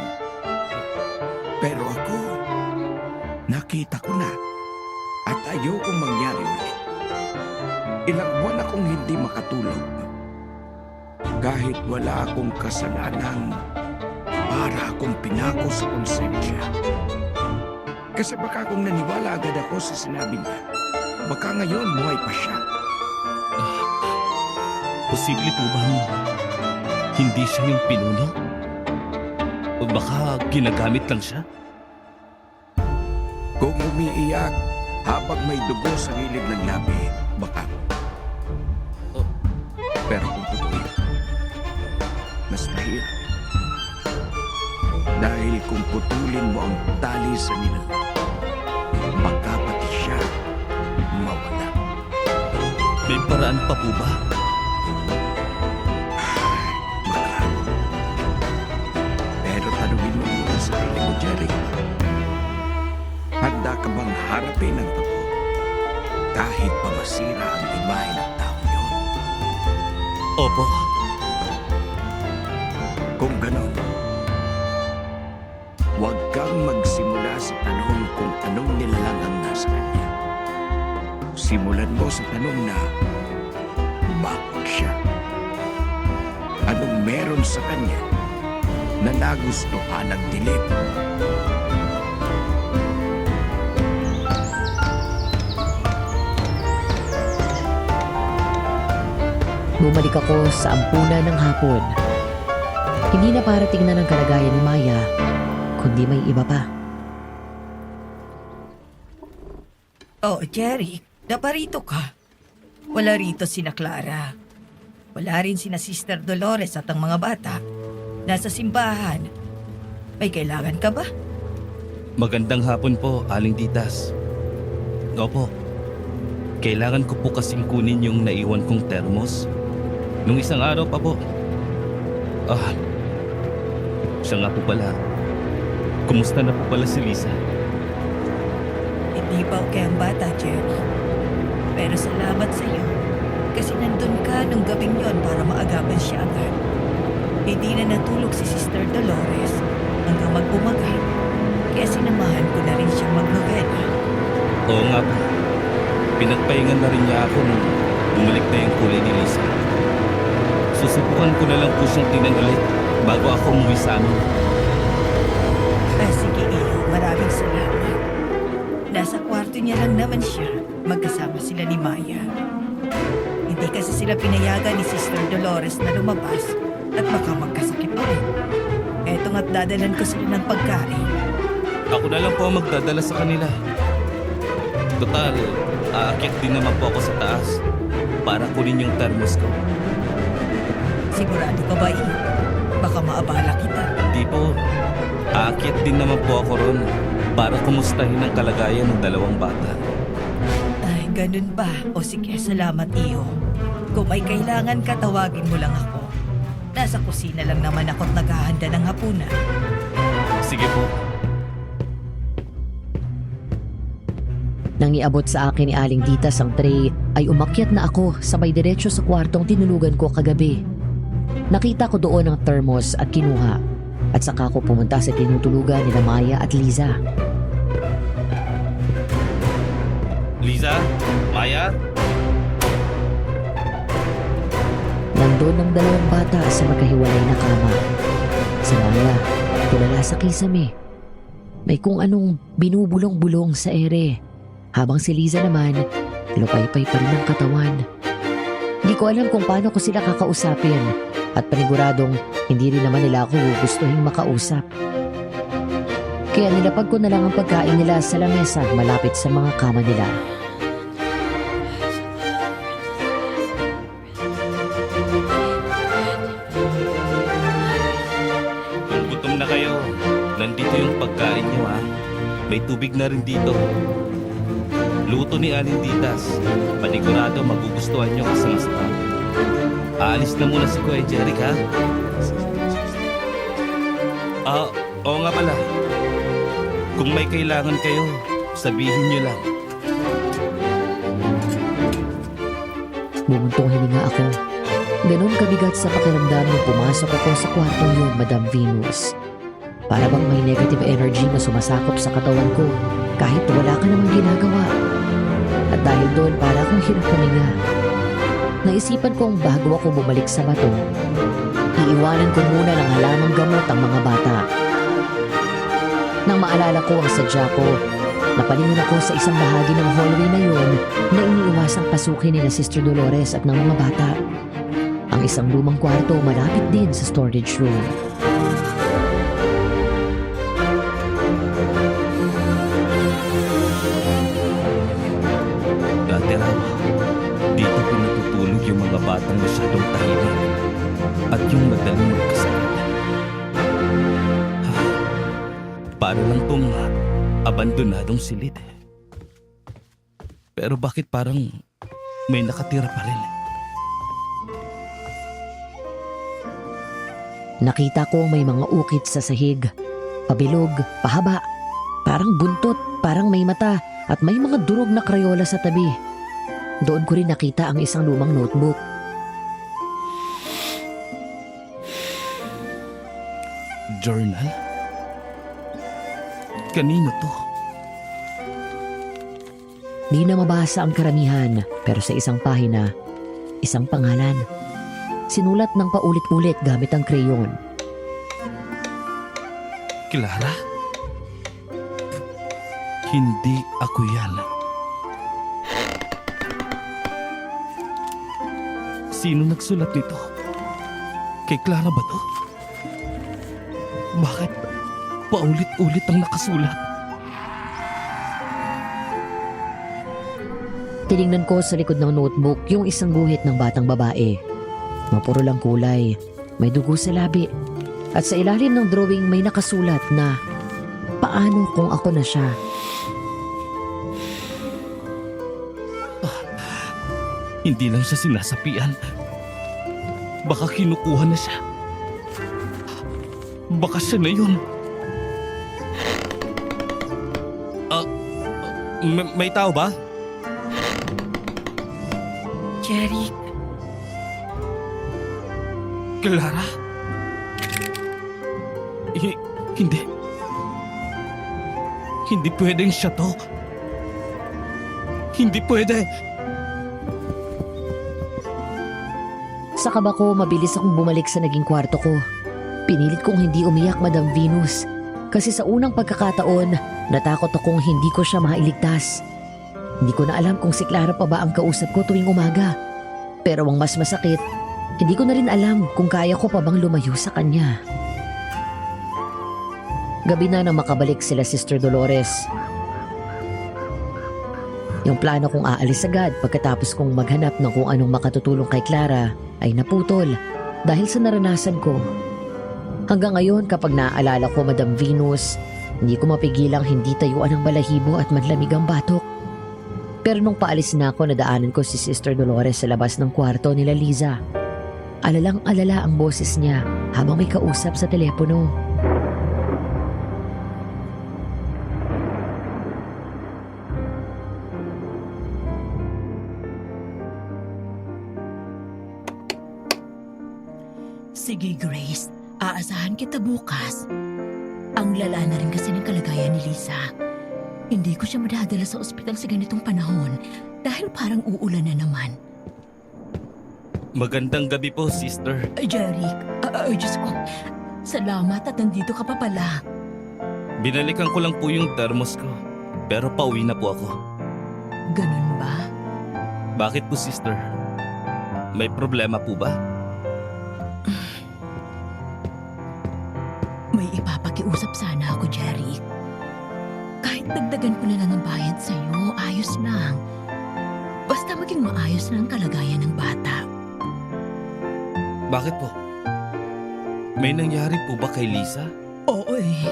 Pero ako, nakita ko na at ayokong mangyari ulit. Ilang buwan akong hindi makatulog. Kahit wala akong kasalanan, para akong pinako sa konsensya. Kasi baka kung naniwala agad ako sa sinabi niya, baka ngayon buhay pa siya. Posible po bang hindi siya yung pinuno? O baka ginagamit lang siya? Kung umiiyak habang may dugo sa gilid ng labi, baka. Pero kung totoo yun, mas mahirap. Dahil kung putulin mo ang tali sa nilalang, baka pati siya mawala. May paraan pa po ba? Baka. Pero tanungin mo muna sa sarili mo, Jerry. Handa ka bang harapin ang totoo kahit pa masira ang imahe ng tao yun? Opo. Kung ganon, huwag kang magsimula sa tanong kung anong nilalang ang nasa kanya. Simulan mo sa tanong na, bakit siya? Anong meron sa kanya na nagustuhan ng dilim? Bumalik ako sa ampunan ng hapon. Hindi na para tingnan ang kalagayan ni Maya, kundi may iba pa. Oh, Jerry, naparito ka. Wala rito sina Clara. Wala rin sina Sister Dolores at ang mga bata. Nasa simbahan. May kailangan ka ba? Magandang hapon po, Aling Ditas. Opo. Kailangan ko po kasing kunin yung naiwan kong termos. Nung isang araw pa po. Siya nga po pala. Kumusta na po pala si Lisa? Hindi pa okay ang bata, Jerry. Pero salamat sa iyo. Kasi nandun ka nung gabing yon para maagapan siya agad. Hindi na natulog si Sister Dolores hanggang mag-umaga. Kaya sinamahan ko na rin siyang magnovena. Oo nga po. Pinagpahingan na rin niya ako nung bumalik na yung kulay ni Lisa. Susubukan ko na lang po siyang tingnan ulit bago ako umuwi sa amin. Sige, iyo. Maraming salamat. Nasa kwarto niya lang naman siya. Magkasama sila ni Maya. Hindi kasi sila pinayagan ni Sister Dolores na lumabas at baka magkasakit ulit. Eto nga't dadalan ko sila ng pagkain. Ako na lang po ang magdadala sa kanila. Total, aakyat din naman po ako sa taas para kunin yung thermos ko. Sigurado ka ba, iyo? Baka maabala kita. Hindi po. Aakyat din naman po ako ron para kumustahin ang kalagayan ng dalawang bata. Ay, ganun ba? O sige, salamat, iyo. Kung may kailangan ka, tawagin mo lang ako. Nasa kusina lang naman ako't naghahanda ng hapunan. Sige po. Nang iabot sa akin ni Aling Ditas ang tray, ay umakyat na ako sabay diretso sa kwartong tinulugan ko kagabi. Nakita ko doon ang thermos at kinuha. At saka ko pumunta sa tinutulugan nila Maya at Liza. Liza? Maya? Nandun ang dalawang bata sa magkahiwalay na kama. Si Maya, tulala sa kisame. May kung anong binubulong-bulong sa ere. Habang si Liza naman, lupay-pay pa rin ang katawan. Hindi ko alam kung paano ko sila kakausapin. At paniguradong hindi rin naman nila ako gustuhin makausap. Kaya nilapag ko na lang ang pagkain nila sa lamesa malapit sa mga kama nila. Kung gutom na kayo, nandito yung pagkain niyo ha. May tubig na rin dito. Luto ni Aling Ditas. Panigurado magugustuhan niyo kasi masarap. Aalis na muna si Kuya Jeric ha. Oo nga pala. Kung may kailangan kayo, sabihin niyo lang. Bumuntong hininga ako. Ganon kabigat sa pakiramdam nung pumasok ako sa kwartong yun, Madam Venus. Para bang may negative energy na sumasakop sa katawan ko kahit wala ka namang ginagawa. At dahil doon para akong hirap huminga. Naisipan kong bago ako bumalik sa bato, iiwanan ko muna ng halamang gamot ang mga bata. Nang maalala ko ang sadya ko, napalingon ako sa isang bahagi ng hallway na yun na iniiwasang pasukin ni na Sister Dolores at ng mga bata. Ang isang lumang kwarto malapit din sa storage room. Dati raw, dito pinatutulog yung mga batang masyadong tahimik. at yung madaling magkasakit. Para lang tong abandonadong silid. Pero bakit parang may nakatira pa rin? Nakita ko may mga ukit sa sahig. Pabilog, pahaba. Parang buntot, parang may mata at may mga durog na krayola sa tabi. Doon ko rin nakita ang isang lumang notebook. Journal? Kanino to? Di na mabasa ang karamihan, pero sa isang pahina, isang pangalan. Sinulat ng paulit-ulit gamit ang krayon. Clara? Hindi ako yan. Sino nagsulat nito? Kay Clara ba to? Bakit paulit-ulit ang nakasulat? Tiningnan ko sa likod ng notebook yung isang guhit ng batang babae. Mapuro lang kulay, may dugo sa labi. At sa ilalim ng drawing may nakasulat na, paano kung ako na siya? Hindi lang siya sinasapian. Baka kinukuha na siya. Baka siya na yun. May tao ba? Jerry, Clara? Hindi. Hindi pwedeng siya to. Hindi pwede. Sa kaba ko, mabilis akong bumalik sa naging kwarto ko. Pinilit kong hindi umiyak, Madam Venus. Kasi sa unang pagkakataon, natakot akong hindi ko siya mailigtas. Hindi ko na alam kung si Clara pa ba ang kausap ko tuwing umaga. Pero ang mas masakit, hindi ko na rin alam kung kaya ko pa bang lumayo sa kanya. Gabi na nang makabalik sila Sister Dolores. Yung plano kong aalis agad pagkatapos kong maghanap ng kung anong makatutulong kay Clara ay naputol dahil sa naranasan ko. Hanggang ngayon kapag naaalala ko, Madam Venus, hindi ko mapigilang hindi tayuan ang balahibo at manlamig ang batok. Pero nung paalis na ako, nadaanan ko si Sister Dolores sa labas ng kwarto nila Liza. Alalang-alala ang boses niya habang may kausap sa telepono. Sige, Grace. Aasahan kita bukas. Ang lala na rin kasi ng kalagayan ni Lisa. Hindi ko siya madadala sa ospital sa ganitong panahon dahil parang uulan na naman. Magandang gabi po, sister. Jeric, Diyos ko. Salamat at nandito ka pa pala. Binalikan ko lang po yung thermos ko. Pero pauwi na po ako. Ganun ba? Bakit po, sister? May problema po ba? May ipapakiusap sana ako, Jeric. Kahit dagdagan ko na lang ang bayad sa'yo, ayos lang. Basta maging maayos na ang kalagayan ng bata. Bakit po? May nangyari po ba kay Lisa? Oo eh.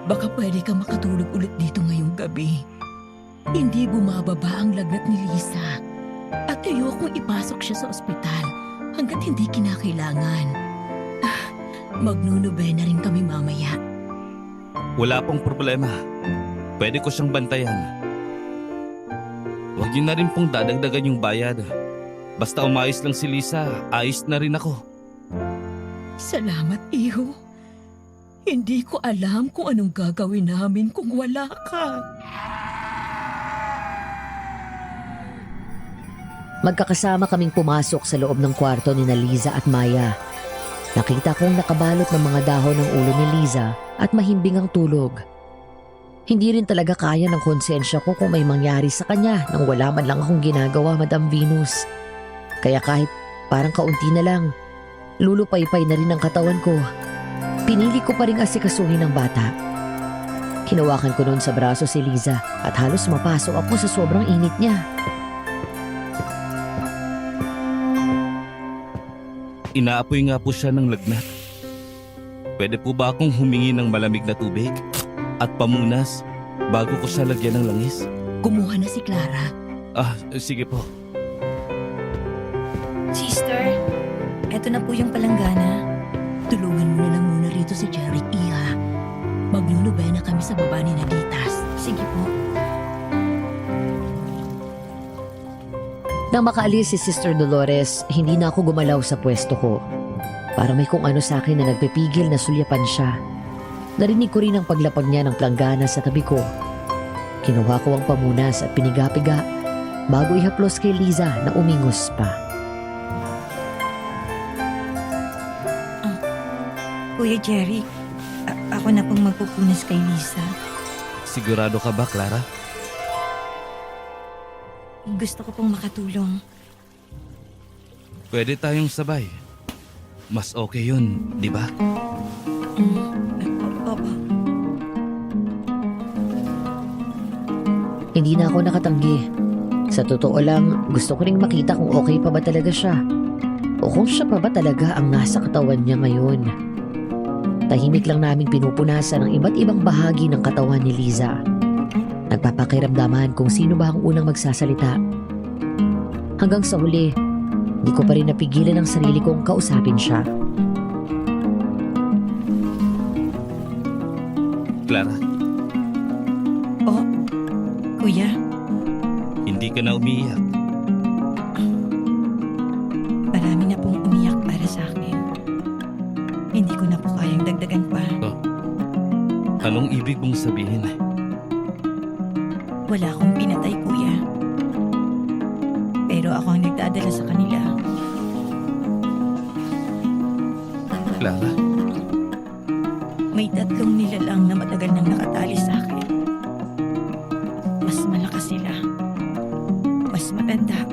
Baka pwede ka makatulog ulit dito ngayong gabi. Hindi bumababa ang lagnat ni Lisa. At ayokong ipasok siya sa ospital hanggat hindi kinakailangan. Magnunubena rin kami mamaya. Wala pong problema. Pwede ko siyang bantayan. Huwag niyo na rin pong dadagdagan yung bayad. Basta umayos lang si Lisa, ayos na rin ako. Salamat, iho. Hindi ko alam kung anong gagawin namin kung wala ka. Magkakasama kaming pumasok sa loob ng kwarto ni Liza at Maya. Nakita kong nakabalot ng mga dahon ng ulo ni Liza at mahimbing ang tulog. Hindi rin talaga kaya ng konsensya ko kung may mangyari sa kanya nang wala man lang akong ginagawa, Madam Venus. Kaya kahit parang kaunti na lang, lulupay-pay na rin ang katawan ko. Pinili ko pa rin asikasuhin ng bata. Hinawakan ko noon sa braso si Liza at halos mapasok ako sa sobrang init niya. Inaapoy nga po siya ng lagnat. Pwede po ba akong humingi ng malamig na tubig at pamunas bago ko siya lagyan ng langis? Kumuha na si Clara. Sige po. Sister, eto na po yung palanggana. Tulungan mo na lang muna rito si Jeric, Iha. Maglulubay na kami sa baba ni Naditas. Sige po. Nang makaalis si Sister Dolores, hindi na ako gumalaw sa pwesto ko. Parang may kung ano sa akin na nagpipigil na sulyapan siya. Narinig ko rin ang paglapag niya ng planggana sa tabi ko. Kinuha ko ang pamunas at piniga-piga bago ihaplos kay Liza na umingos pa. Kuya Jerry, ako na pong magpupunas kay Lisa. Sigurado ka ba, Clara? Gusto ko pong makatulong. Pwede tayong sabay. Mas okay yun, di ba? Opo. Hindi na ako nakatanggi. Sa totoo lang, gusto ko ring makita kung okay pa ba talaga siya. O kung siya pa ba talaga ang nasa katawan niya ngayon. Tahimik lang namin pinupunasan ang iba't ibang bahagi ng katawan ni Liza. Nagpapakiramdaman kung sino ba ang unang magsasalita. Hanggang sa huli, hindi ko pa rin napigilan ang sarili kong kausapin siya. Clara, Kuya, hindi ka na umiiyak. marami na pong umiyak para sa akin. Hindi ko na po kayang dagdagan pa. Anong ibig mong sabihin? Wala akong pinatay, Kuya. Pero ako ang nagdadala sa kanila. Clara, May 3 nilalang na matagal nang nakatali sa akin. Mas malakas sila. Mas matanda.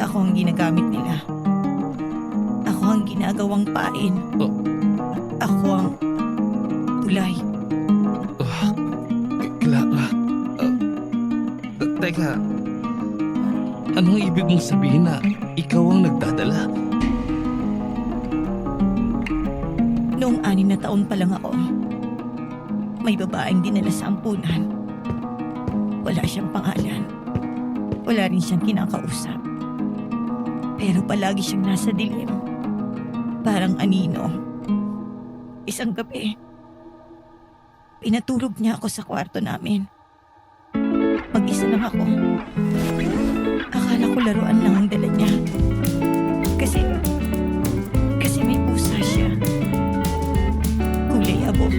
Ako ang ginagamit nila. Ako ang ginagawang pain. Oh. Ako ang tulay. Clara, teka, anong ibig mong sabihin na ikaw ang nagdadala? Noong 6 na taon pa lang ako, may babaeng dinala sa ampunan. Wala siyang pangalan. Wala rin siyang kinakausap. Pero palagi siyang nasa dilim. Parang anino. Isang gabi, pinatulog niya ako sa kwarto namin. Mag-isa lang ako. Akala ko laruan lang ang dala niya. Kasi may pusa siya. Kulay abo.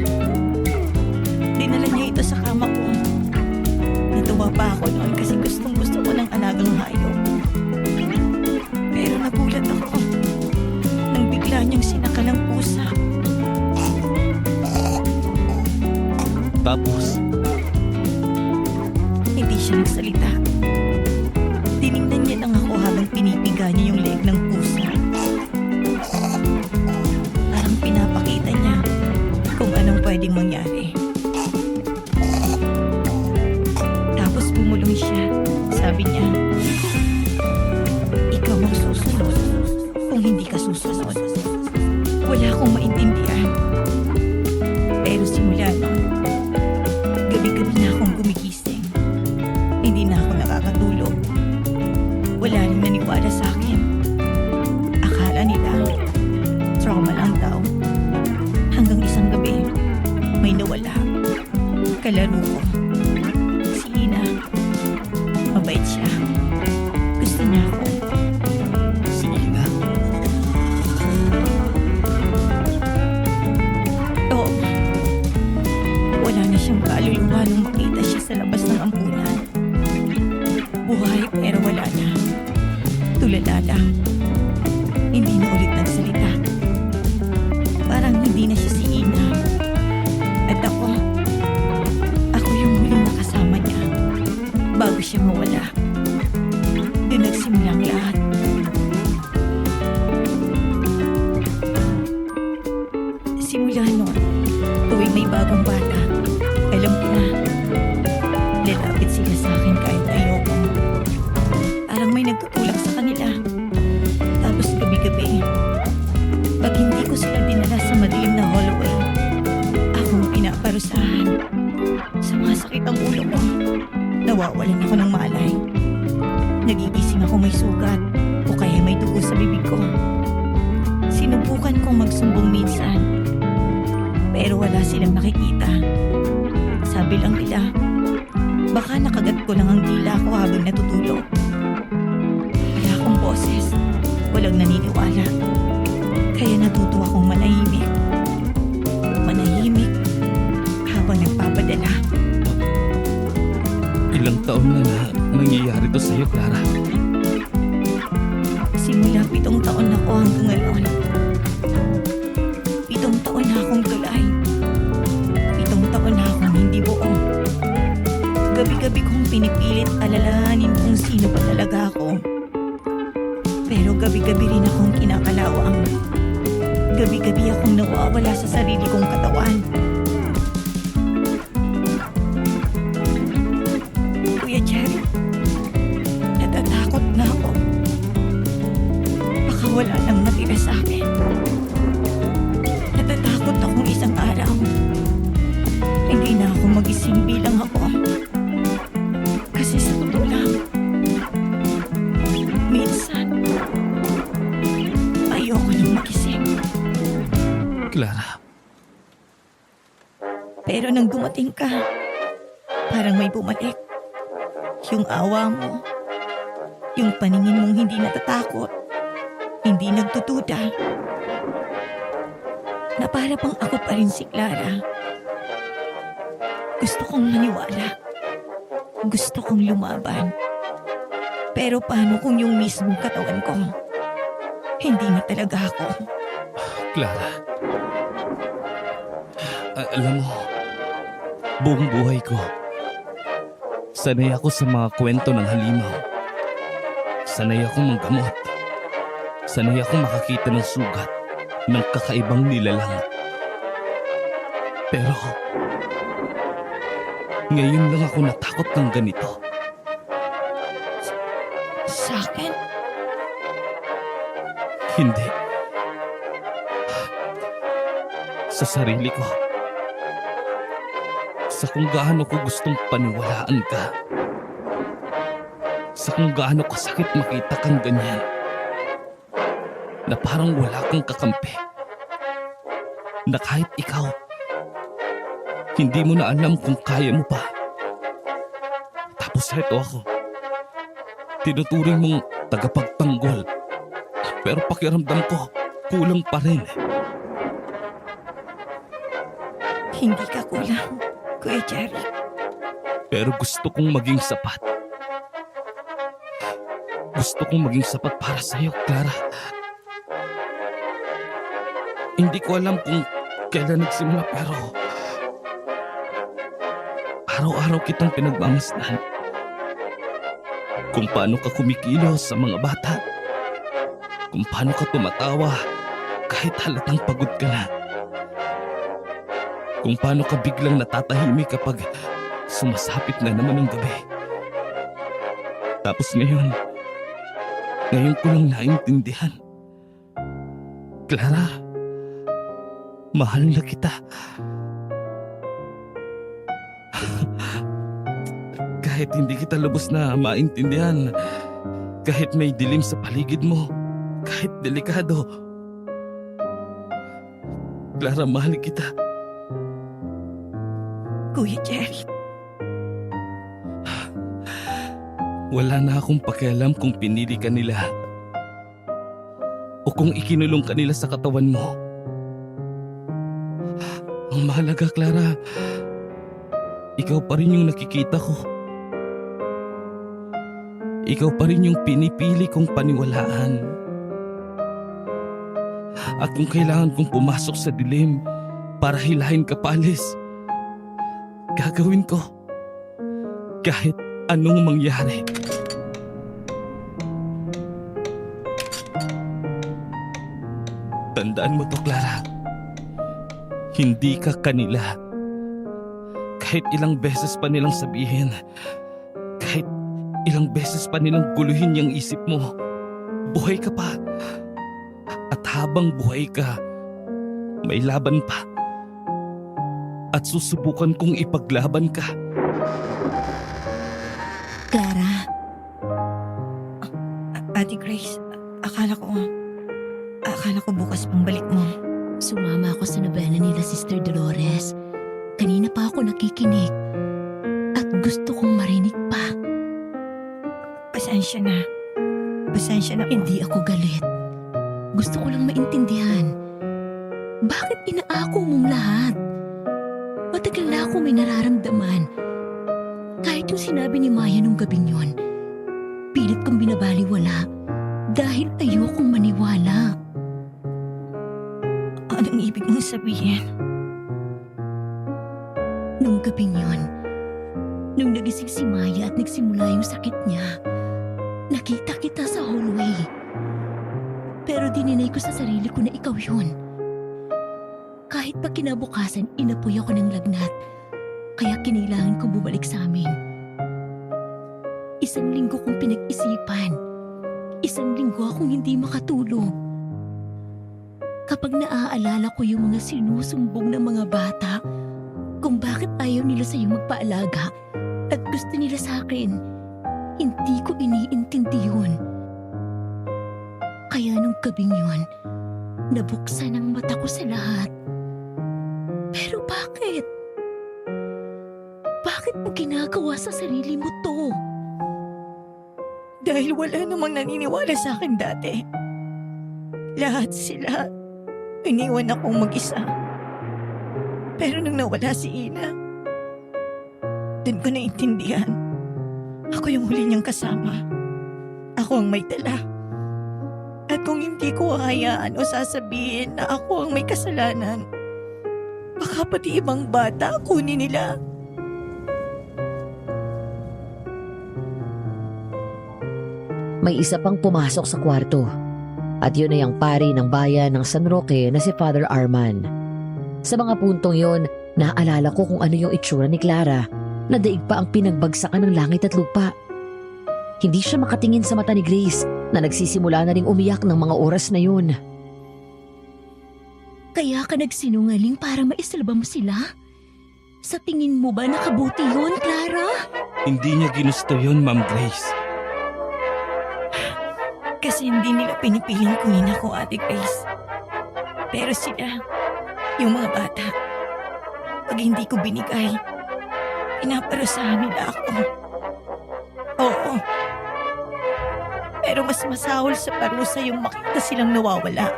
Dinala niya ito sa kama ko. Natuwa pa ako noon kasi gustong-gusto ko ng alagang hayop. Pero nagulat ako nang bigla niyang sinakal ang pusa. Tapos, Hindi siya nagsalita. Tinignan niya lang ako habang pinipiga niya yung leg ng pusa. Parang pinapakita niya kung anong pwedeng mangyari. Tapos bumulong siya. Sabi niya, ikaw ang susunod. Kung hindi ka susunod, wala akong maintindihan. Pero simula noon, gabi-gabi na akong gumigising. Hindi na ako nakakatulog. Wala rin naniwala sa akin. Akala nila, trauma lang daw. Hanggang isang gabi, may nawala. Kalaro ko. Si Ina. Mabait siya. Gusto niya ako. si Ina. Oo. Wala na siyang kaluluwa nung makita siya sa labas ng ampunan. Buhay pero wala na. Tulala lang. Hindi na ulit nagsalita. Parang hindi na siya si Ina. At ako yung huling nakasama niya bago siya mawala. Doon nagsimula ang lahat. Simula noon, tuwing may bagong bata, alam ko na, lalapit sila sa akin kahit ayoko. Parang may nagtutulak sa kanila. Tapos gabi-gabi, nawawalan ako ng malay. Nagigising ako may sugat o kaya may dugo sa bibig ko. Sinubukan kong magsumbong minsan, pero wala silang nakikita. Sabi lang nila, baka nakagat ko lang ang dila ko habang natutulog. Wala akong boses, walang naniniwala. Kaya natuto akong manahimik. Manahimik habang nagpapadala. Ilang taon na nangyayari to sa'yo, Clara. Simula 7 taon na ako hanggang ngayon. 7 taon na akong tulay. 7 taon na akong hindi buo. Gabi-gabi kong pinipilit alalahanin kung sino ba talaga ako. Pero gabi-gabi rin akong kinakalawang. Gabi-gabi akong nawawala sa sarili kong katawan. Kuya Jerry, natatakot na ako. Baka wala nang matira sa akin. Natatakot akong isang araw hindi na ako magising bilang ako. Kasi sa totoo lang, minsan, ayoko nang magising. Clara, Pero nang dumating ka, parang may bumalik. Yung awa mo, yung paningin mong hindi natatakot, hindi nagtutuda. Na para bang ako pa rin si Clara. Gusto kong maniwala. Gusto kong lumaban. Pero paano kung yung mismong katawan ko, hindi na talaga ako? Clara. Alam mo, buong buhay ko, sanay ako sa mga kwento ng halimaw. Sanay akong manggamot. Sanay akong makakita ng sugat ng kakaibang nilalang. Pero, ngayon lang ako natakot ng ganito. Sa akin? Hindi. Sa sarili ko. Sa kung gaano ko gustong paniwalaan ka. Sa kung gaano kasakit makita kang ganyan. Na parang wala kang kakampi. Na kahit ikaw, hindi mo na alam kung kaya mo pa. Tapos heto ako. Tinuturing mong tagapagtanggol. Pero pakiramdam ko, kulang pa rin. Hindi ka kulang, Kuya Jerry. Pero gusto kong maging sapat. Gusto kong maging sapat para sa'yo, Clara. Hindi ko alam kung kailan nagsimula pero araw-araw kitang pinagmamasdan. Kung paano ka kumikilos sa mga bata. Kung paano ka tumatawa kahit halatang pagod ka na. Kung paano ka biglang natatahimik kapag sumasapit na naman ang gabi. Tapos ngayon ko lang naintindihan. Clara, mahal na kita. Kahit hindi kita lubos na maintindihan, kahit may dilim sa paligid mo, kahit delikado. Clara, mahal kita. Kuya Jerry, Wala na akong pakialam kung pinili ka nila o kung ikinulong ka nila sa katawan mo. Ang mahalaga, Clara, ikaw pa rin yung nakikita ko. Ikaw pa rin yung pinipili kong paniwalaan. At kung kailangan kong pumasok sa dilim para hilahin ka paalis, gagawin ko. Kahit anong mangyari. Tandaan mo to, Clara. Hindi ka kanila. Kahit ilang beses pa nilang sabihin, kahit ilang beses pa nilang guluhin yung isip mo, buhay ka pa. At habang buhay ka, may laban pa. At susubukan kong ipaglaban ka. ako sa nobela nila Sister Dolores. Kanina pa ako nakikinig. At gusto kong marinig pa. Pasensya na. Pasensya na po. Hindi ako galit. Gusto ko lang maintindihan. Bakit inaako mong lahat? Matagal na ako may nararamdaman. Kahit yung sinabi ni Maya nung gabing yun, pilit kong binabaliwala dahil ayokong maniwala. Anong ibig mong sabihin? Nung gabing yun, nung nagising si Maya at nagsimula yung sakit niya, nakita kita sa hallway. Pero dininay ko sa sarili ko na ikaw yun. Kahit pa kinabukasan, inapoy ako ng lagnat, kaya kinailangan kong bumalik sa amin. Isang linggo kong pinag-isipan. Isang linggo akong hindi makatulog. Kapag naaalala ko yung mga sinusumbong ng mga bata, kung bakit ayaw nila sa'yo magpaalaga at gusto nila sa akin, hindi ko iniintindi yun. Kaya nung gabing yun, nabuksan ang mata ko sa lahat. Pero bakit? Bakit mo ginagawa sa sarili mo to? Dahil wala namang naniniwala sa akin dati. Lahat sila, iniwan akong mag-isa. Pero nung nawala si Ina, dun ko naintindihan. Ako yung huli niyang kasama. Ako ang may dala. At kung hindi ko hayaan o sasabihin na ako ang may kasalanan, baka pati ibang bata kunin nila. May isa pang pumasok sa kwarto. At yun ay ang pari ng bayan ng San Roque na si Father Arman. Sa mga puntong yon, naaalala ko kung ano yung itsura ni Clara na daig pa ang pinagbagsakan ng langit at lupa. Hindi siya makatingin sa mata ni Grace na nagsisimula na ring umiyak ng mga oras na yun. Kaya ka nagsinungaling para maisalba mo sila? Sa tingin mo ba nakabuti yun, Clara? Hindi niya ginusto yun, Ma'am Grace. Kasi hindi nila pinipiling kunin ako, Ate Grace. Pero sila, yung mga bata, pag hindi ko binigay, pinaparusahan nila ako. Oo. Pero mas masahol sa parusa yung makita silang nawawala.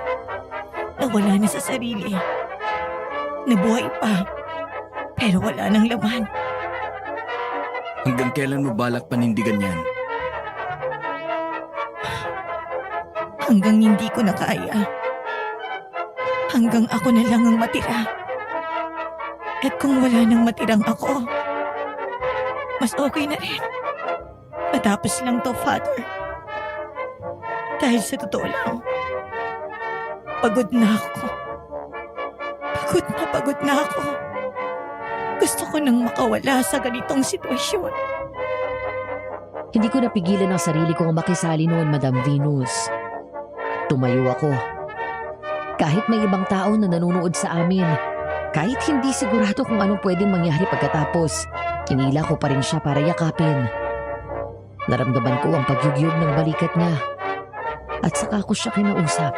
Nawala na sa sarili. Nabuhay pa. Pero wala nang laman. Hanggang kailan mo balak panindigan yan? Hanggang hindi ko na kaya. Hanggang ako na lang ang matira. At kung wala nang matirang ako, mas okay na rin. Matapos lang to, Father. Dahil sa totoo lang, pagod na ako. Pagod na ako. Gusto ko nang makawala sa ganitong sitwasyon. Hindi ko napigilan ang sarili kong makisali noon, Madam Venus. Tumayo ako. Kahit may ibang tao na nanonood sa amin, kahit hindi sigurado kung anong pwedeng mangyari pagkatapos, hinila ko pa rin siya para yakapin. Naramdaman ko ang pagyugyug ng balikat niya at saka ko siya kinausap.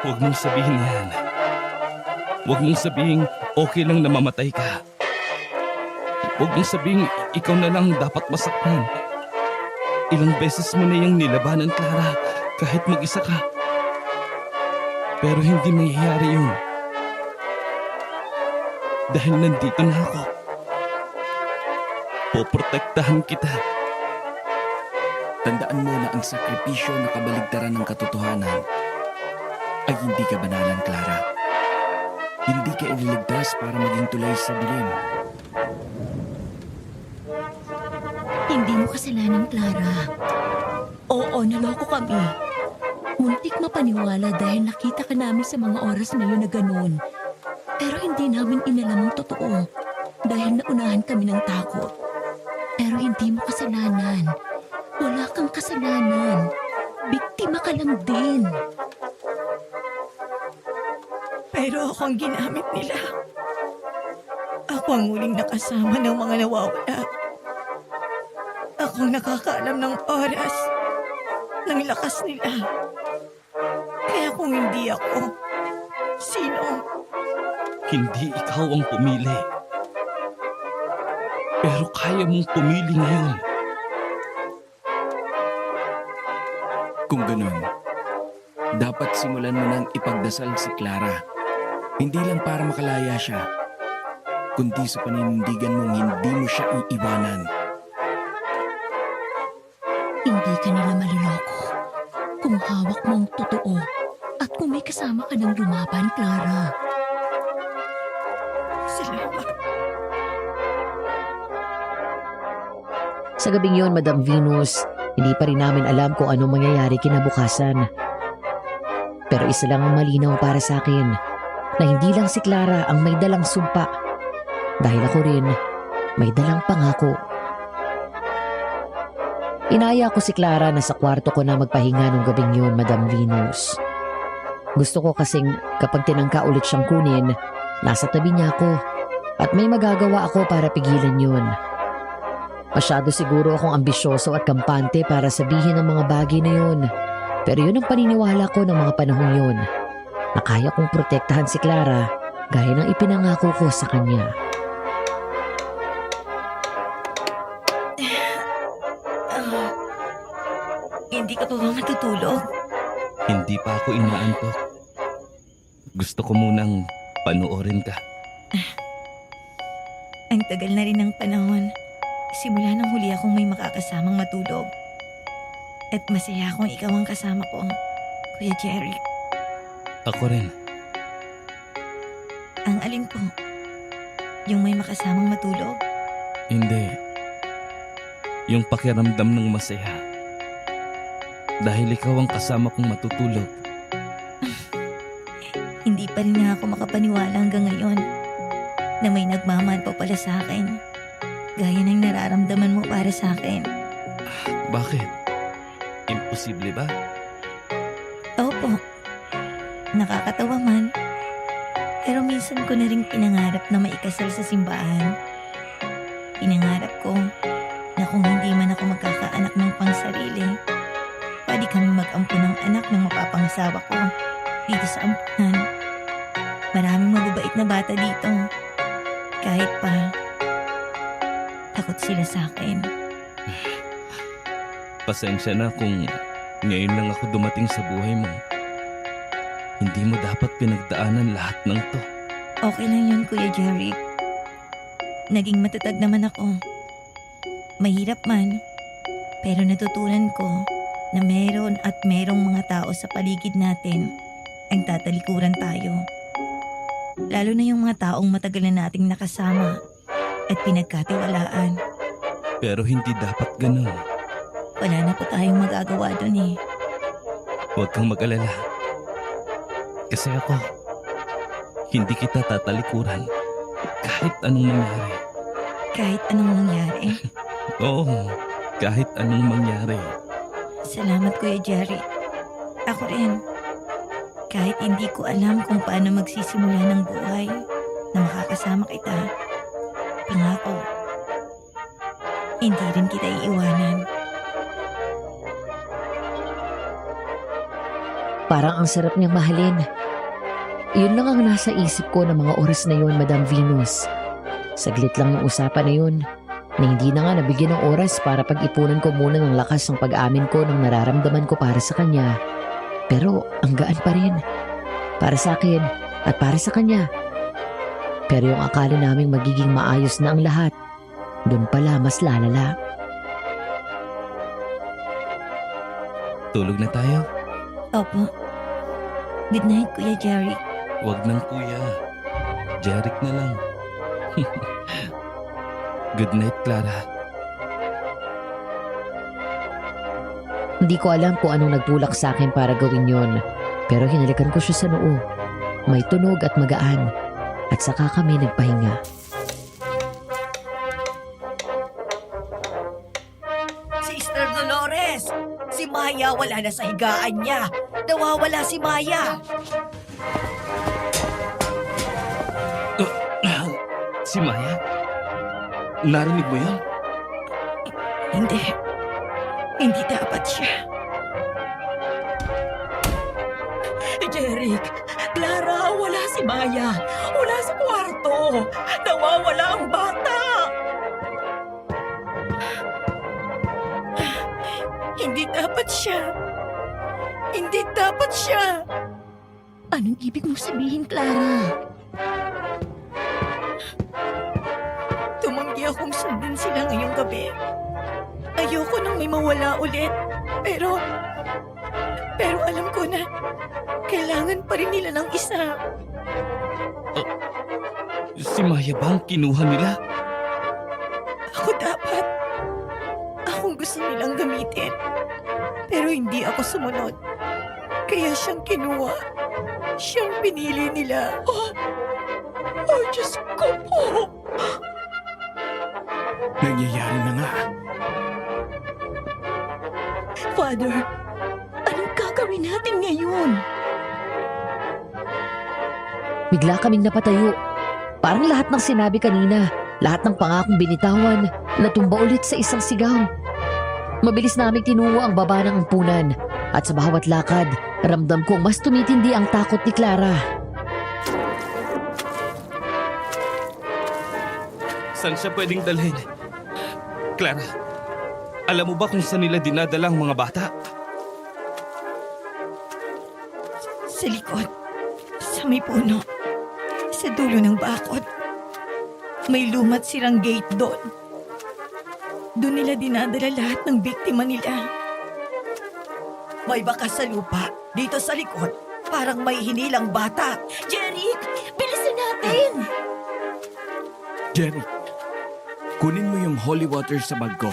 Huwag mong sabihin yan. Huwag mong sabihin okay lang na mamatay ka. Huwag mong sabihin ikaw na lang dapat masaktan. Ilang beses mo na yung nilabanan, Clara, kahit mag-isa ka. Pero hindi mangyayari yun. Dahil nandito na ako. Poprotektahan kita. Tandaan mo na ang sakripisyo na kabaligtaran ng katotohanan ay hindi ka banalan, Clara. Hindi ka iniligtas para maging tulay sa dilim. Hindi mo kasalanan, Clara. Oo, naloko kami. Muntik mapaniwala dahil nakita ka namin sa mga oras na yun na ganun. Pero hindi namin inalam ang totoo dahil naunahan kami ng takot. Pero hindi mo kasalanan. Wala kang kasalanan. Biktima ka lang din. Pero ako ang ginamit nila. Ako ang muling nakasama ng mga nawawala. Ako ang nakakaalam ng oras ng lakas nila. Kaya kung hindi ako, sino? Hindi ikaw ang pumili. Pero kaya mong pumili ngayon. Kung ganun, dapat simulan mo nang ipagdasal si Clara. Hindi lang para makalaya siya, kundi sa paninindigan mong hindi mo siya iiwanan. Hindi ka nila maluloko kung hawak mong totoo at kung may kasama ka ng lumaban, Clara. Salamat. Sa gabing yun, Madam Venus, hindi pa rin namin alam kung anong mangyayari kinabukasan. Pero isa lang ang malinaw para sa akin, na hindi lang si Clara ang may dalang sumpa. Dahil ako rin, may dalang pangako. Inaya ko si Clara na sa kwarto ko na magpahinga nung gabing yun, Madam Venus. Gusto ko kasing kapag tinangka ulit siyang kunin, nasa tabi niya ako at may magagawa ako para pigilan yun. Masyado siguro akong ambisyoso at kampante para sabihin ang mga bagay na yun. Pero yun ang paniniwala ko ng mga panahong yun, na kaya kong protektahan si Clara gaya ng ipinangako ko sa kanya. Hindi ka pa ba matutulog? Hindi pa ako inaantok. Gusto ko munang panoorin ka. Ang tagal na rin ng panahon. Simula nang huli akong may makakasamang matulog. At masaya akong ikaw ang kasama ko, Kuya Jerry. Ako rin. Ang alin po? Yung may makasamang matulog? Hindi. Yung pakiramdam ng masaya. Dahil ikaw ang kasama kong matutulog. Hindi pa rin nga ako makapaniwala hanggang ngayon na may nagmamahal pa pala sa akin. Gaya ng nararamdaman mo para sa akin. Bakit? Imposible ba? Opo. Nakakatawa man. Pero minsan ko na rin pinangarap na maikasal sa simbahan. Pinangarap ko na kung hindi man ako magkakaanak ng pangsarili, pwede kami mag-ampun ng anak ng mapapangasawa ko dito sa ampunan. Maraming mababait na bata dito. Kahit pa, takot sila sa akin. Pasensya na kung ngayon lang ako dumating sa buhay mo. Hindi mo dapat pinagdaanan lahat ng to. Okay lang yun, Kuya Jerry. Naging matatag naman ako. Mahirap man, pero natutunan ko na meron at merong mga tao sa paligid natin ang tatalikuran tayo. Lalo na yung mga taong matagal na nating nakasama at pinagkatiwalaan. Pero hindi dapat ganun. Wala na po tayong magagawa dun eh. Huwag kang mag-alala. Kasi ako, hindi kita tatalikuran kahit anong mangyari. Kahit anong mangyari. Oo, kahit anong mangyari. Salamat, Kuya Jerry. Ako rin. Kahit hindi ko alam kung paano magsisimula ng buhay na makakasama kita, pangako, hindi rin kita iiwanan. Parang ang sarap niyang mahalin. Yun lang ang nasa isip ko ng mga oras na yun, Madam Venus. Saglit lang yung usapan na yun, na hindi na nga nabigyan ng oras para pag-ipunan ko muna ng lakas ng pag-amin ko ng nararamdaman ko para sa kanya. Pero ang gaan pa rin. Para sa akin at para sa kanya. Pero yung akala naming magiging maayos na ang lahat, dun pala mas lalala. Tulog na tayo? Opo. Good night, Kuya Jerry. Huwag nang kuya. Jeric na lang. Good night, Clara. Hindi ko alam kung anong nagtulak sa akin para gawin yon. Pero hinalikan ko siya sa noo. May tunog at magaan. At saka kami nagpahinga. Sister Dolores! Si Maya wala na sa higaan niya. Nawawala si Maya. Si Maya? Narinig mo yun? Hindi. Hindi dapat siya. Ate Jeric, Clara, wala si Maya. Wala sa kwarto. Nawawala ang bata. Hindi dapat siya. Hindi dapat siya. Anong ibig mong sabihin, Clara? Tumanggi akong sundin sila ngayong gabi. Ayoko nang may mawala ulit. Pero alam ko na kailangan pa rin nila ng isa. Si Maya ba ang kinuha nila? Ako dapat. Akong gusto nilang gamitin. Pero hindi ako sumunod. Kaya siyang kinuha. Siyang pinili nila. Oh, Diyos ko po. Nangyayari na nga. Father, anong gagawin natin ngayon? Bigla kaming napatayo. Parang lahat ng sinabi kanina, lahat ng pangakong binitawan, natumba ulit sa isang sigaw. Mabilis naming tinuo ang baba ng ampunan at sa bawat lakad, ramdam kong mas tumitindi ang takot ni Clara. Saan siya pwedeng dalhin? Clara, alam mo ba kung saan nila dinadala ang mga bata? Sa likod. Sa may puno. Sa dulo ng bakod. May lumat sirang gate doon. Doon nila dinadala lahat ng biktima nila. May bakas sa lupa. Dito sa likod. Parang may hinilang bata. Jeric, bilisan natin! Jerry, kunin mo yung holy water sa bag ko.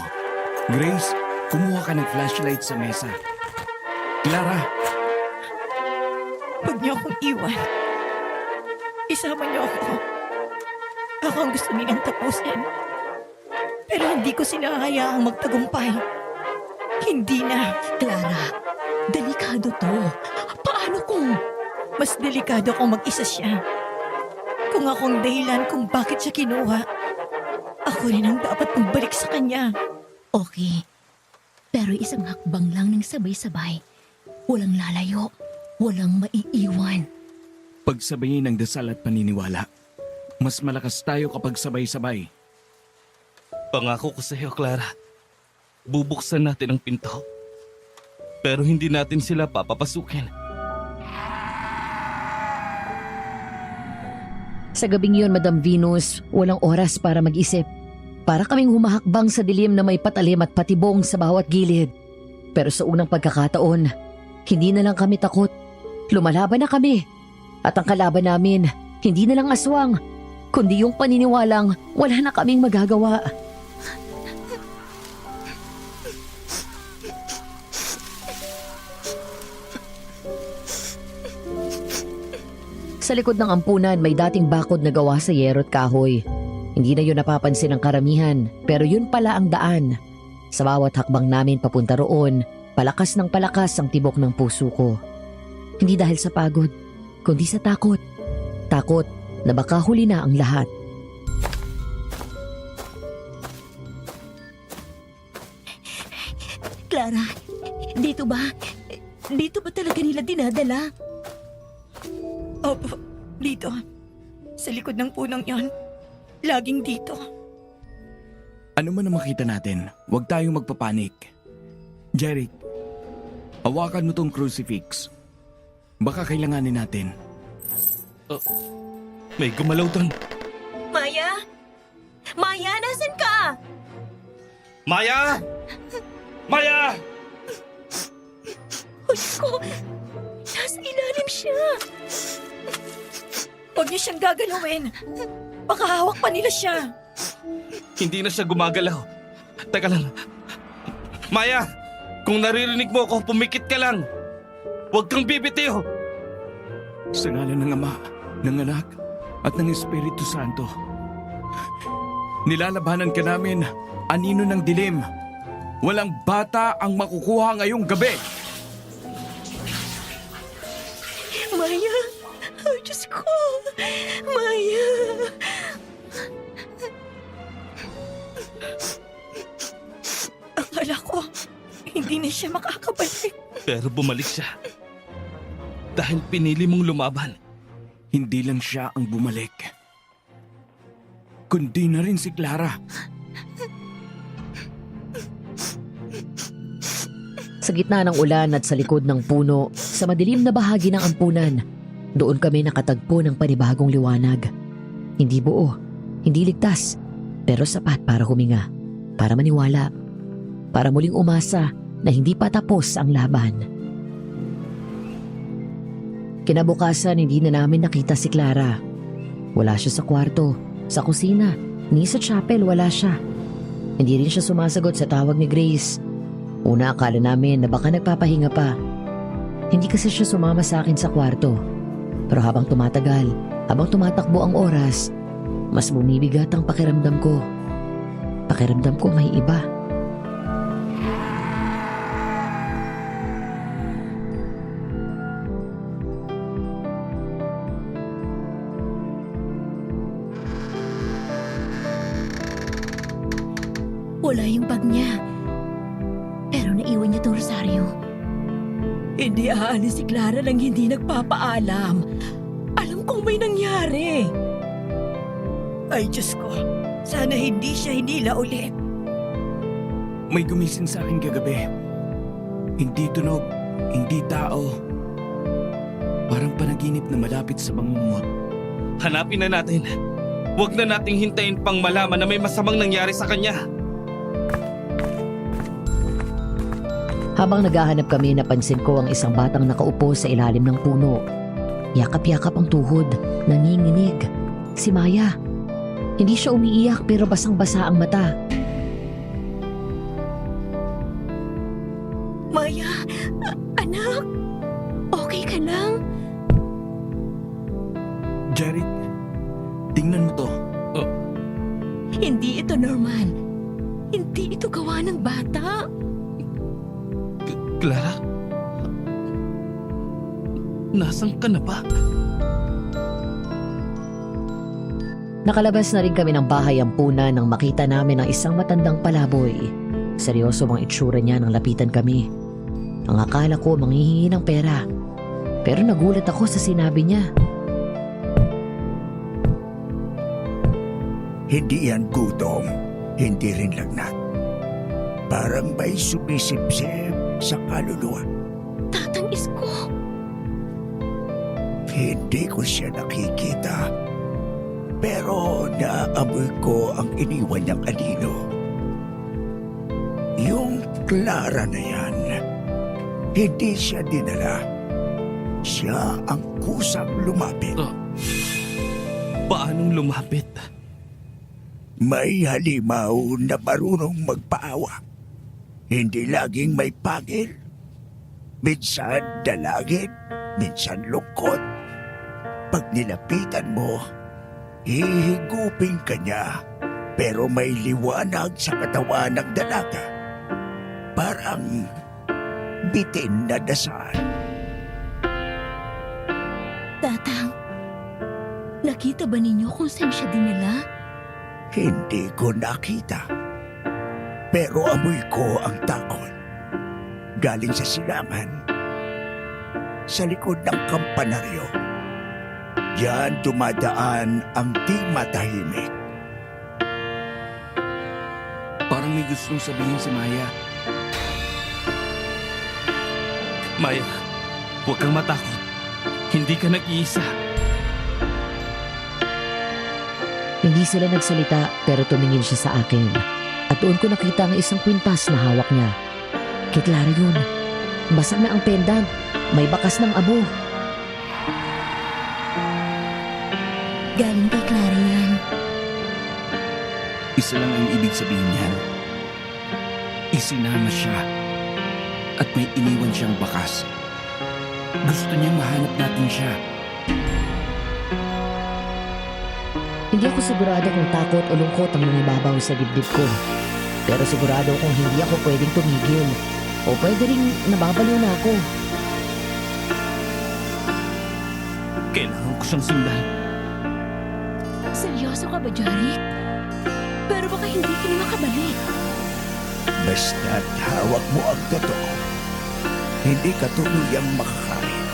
Grace, kumuha ka ng flashlight sa mesa. Clara, Huwag niyo akong iwan. Isama niyo ako. Ako ang gusto nilang tapusin. Pero hindi ko sila hayaang magtagumpay. Hindi na. Clara, delikado to. Paano kung... Mas delikado kung mag-isa siya. Kung akong dahilan kung bakit siya kinuha, ako rin ang dapat magbalik sa kanya. Okay, pero isang hakbang lang ng sabay-sabay. Walang lalayo, walang maiiwan. pagsabayin ng dasal at paniniwala. Mas malakas tayo kapag sabay-sabay. Pangako ko sa iyo, Clara. Bubuksan natin ang pinto. Pero hindi natin sila papapasukin. Sa gabing yun, Madam Venus, walang oras para mag-isip. Para kaming humahakbang sa dilim na may patalim at patibong sa bawat gilid. Pero sa unang pagkakataon, hindi na lang kami takot. Lumalaban na kami. At ang kalaban namin, hindi na lang aswang, kundi yung paniniwalang wala na kaming magagawa. Sa likod ng ampunan may dating bakod na gawa sa yero at kahoy. Hindi na yun napapansin ng karamihan, pero yun pala ang daan. Sa bawat hakbang namin papunta roon, palakas ng palakas ang tibok ng puso ko. Hindi dahil sa pagod, kundi sa takot. Takot na baka huli na ang lahat. Clara, dito ba? Dito ba talaga nila dinadala? Opo, dito. Sa likod ng punong yon. Laging dito. Ano man ang makita natin, huwag tayong magpapanik. Jeric, hawakan mo tong crucifix. Baka kailanganin natin. May gumalaw doon. Maya? Maya, nasan ka? Maya! Maya! Diyos ko, nasa ilalim siya. Huwag niyo siyang gagalawin. Baka hawak pa nila siya. Hindi na siya gumagalaw. Teka lang. Maya! Kung naririnig mo ako, pumikit ka lang. Huwag kang bibitiw. Sa ngalan ng Ama, ng Anak, at ng Espiritu Santo. Nilalabanan ka namin, anino ng dilim. Walang bata ang makukuha ngayong gabi. Maya, oh, Diyos ko. Maya. Akala ko, hindi na siya makakabalik. Pero bumalik siya. Dahil pinili mong lumaban. Hindi lang siya ang bumalik, kundi na rin si Clara. Sa gitna ng ulan at sa likod ng puno, sa madilim na bahagi ng ampunan, doon kami nakatagpo ng panibagong liwanag. Hindi buo, hindi ligtas, pero sapat para huminga, para maniwala, para muling umasa na hindi pa tapos ang laban. Kinabukasan, hindi na namin nakita si Clara. Wala siya sa kwarto, sa kusina, ni sa chapel wala siya. Hindi rin siya sumasagot sa tawag ni Grace. Una akala namin na baka nagpapahinga pa. Hindi kasi siya sumama sa akin sa kwarto. Pero habang tumatagal, habang tumatakbo ang oras, mas bumibigat ang pakiramdam ko. Pakiramdam ko may iba. Wala yung bag niya. Pero naiwan niya tong rosaryo. Hindi aalis si Clara nang hindi nagpapaalam. Alam kong may nangyari. Ay, Diyos ko. Sana hindi siya hinila ulit. May gumising sa akin kagabi. Hindi tunog, hindi tao. Parang panaginip na malapit sa bangungot. Hanapin na natin. Huwag na nating hintayin pang malaman na may masamang nangyari sa kanya. Habang naghahanap kami, napansin ko ang isang batang nakaupo sa ilalim ng puno. Yakap-yakap ang tuhod, nanginginig. Si Maya. Hindi siya umiiyak pero basang-basa ang mata. Maya, anak, okay ka lang? Jeric, tingnan mo to. Hindi ito normal. Hindi ito gawa ng bata. Clara? Nasaan ka na ba? Nakalabas na rin kami ng bahay ampunan nang makita namin ang isang matandang palaboy. Seryoso ang itsura niya nang lapitan kami. Ang akala ko manghihingi ng pera. Pero nagulat ako sa sinabi niya. Hindi yan gutom, hindi rin lagnat. Parang may sumisipsip sa kaluluwa. Tatangis ko. Hindi ko siya nakikita. Pero naamoy ko ang iniwan niyang anino. Yung Clara na yan, hindi siya dinala. Siya ang kusang lumapit. Paanong lumapit? May halimaw na marunong magpaawa. Hindi laging may pagil. Minsan dalangin, minsan lungkot. Pag nilapitan mo, hihigupin ka niya, pero may liwanag sa katawan ng dalaga. Parang bitin na dasal. Tatang, nakita ba ninyo kung saan siya dinala? Hindi ko nakita. Pero amoy ko ang takot. Galing sa silangan. Sa likod ng kampanaryo. Diyan dumadaan ang di matahimik. Parang may gustong sabihin si Maya. Maya, huwag kang matakot. Hindi ka nag-iisa. Hindi sila nagsalita pero tumingin siya sa akin. At doon ko nakita ang isang kwintas na hawak niya. Kay Clara yun. Basag na ang pendant. May bakas ng abo. Galing kay Clara yan. Isa lang ang ibig sabihin niyan. Isinama siya. At may iniwan siyang bakas. Gusto niyang mahanap natin siya. Hindi ako sigurado kung takot o lungkot ang nangibabaw sa dibdib ko. Pero sigurado kung hindi ako pwedeng tumigil. O pwede rin nababaliw na ako. Kailangan ko siyang sundan. Seryoso ka ba, Jaric? Pero baka hindi ka na makabalik. Basta't hawak mo ang totoo. Hindi ka tuluyang makakain.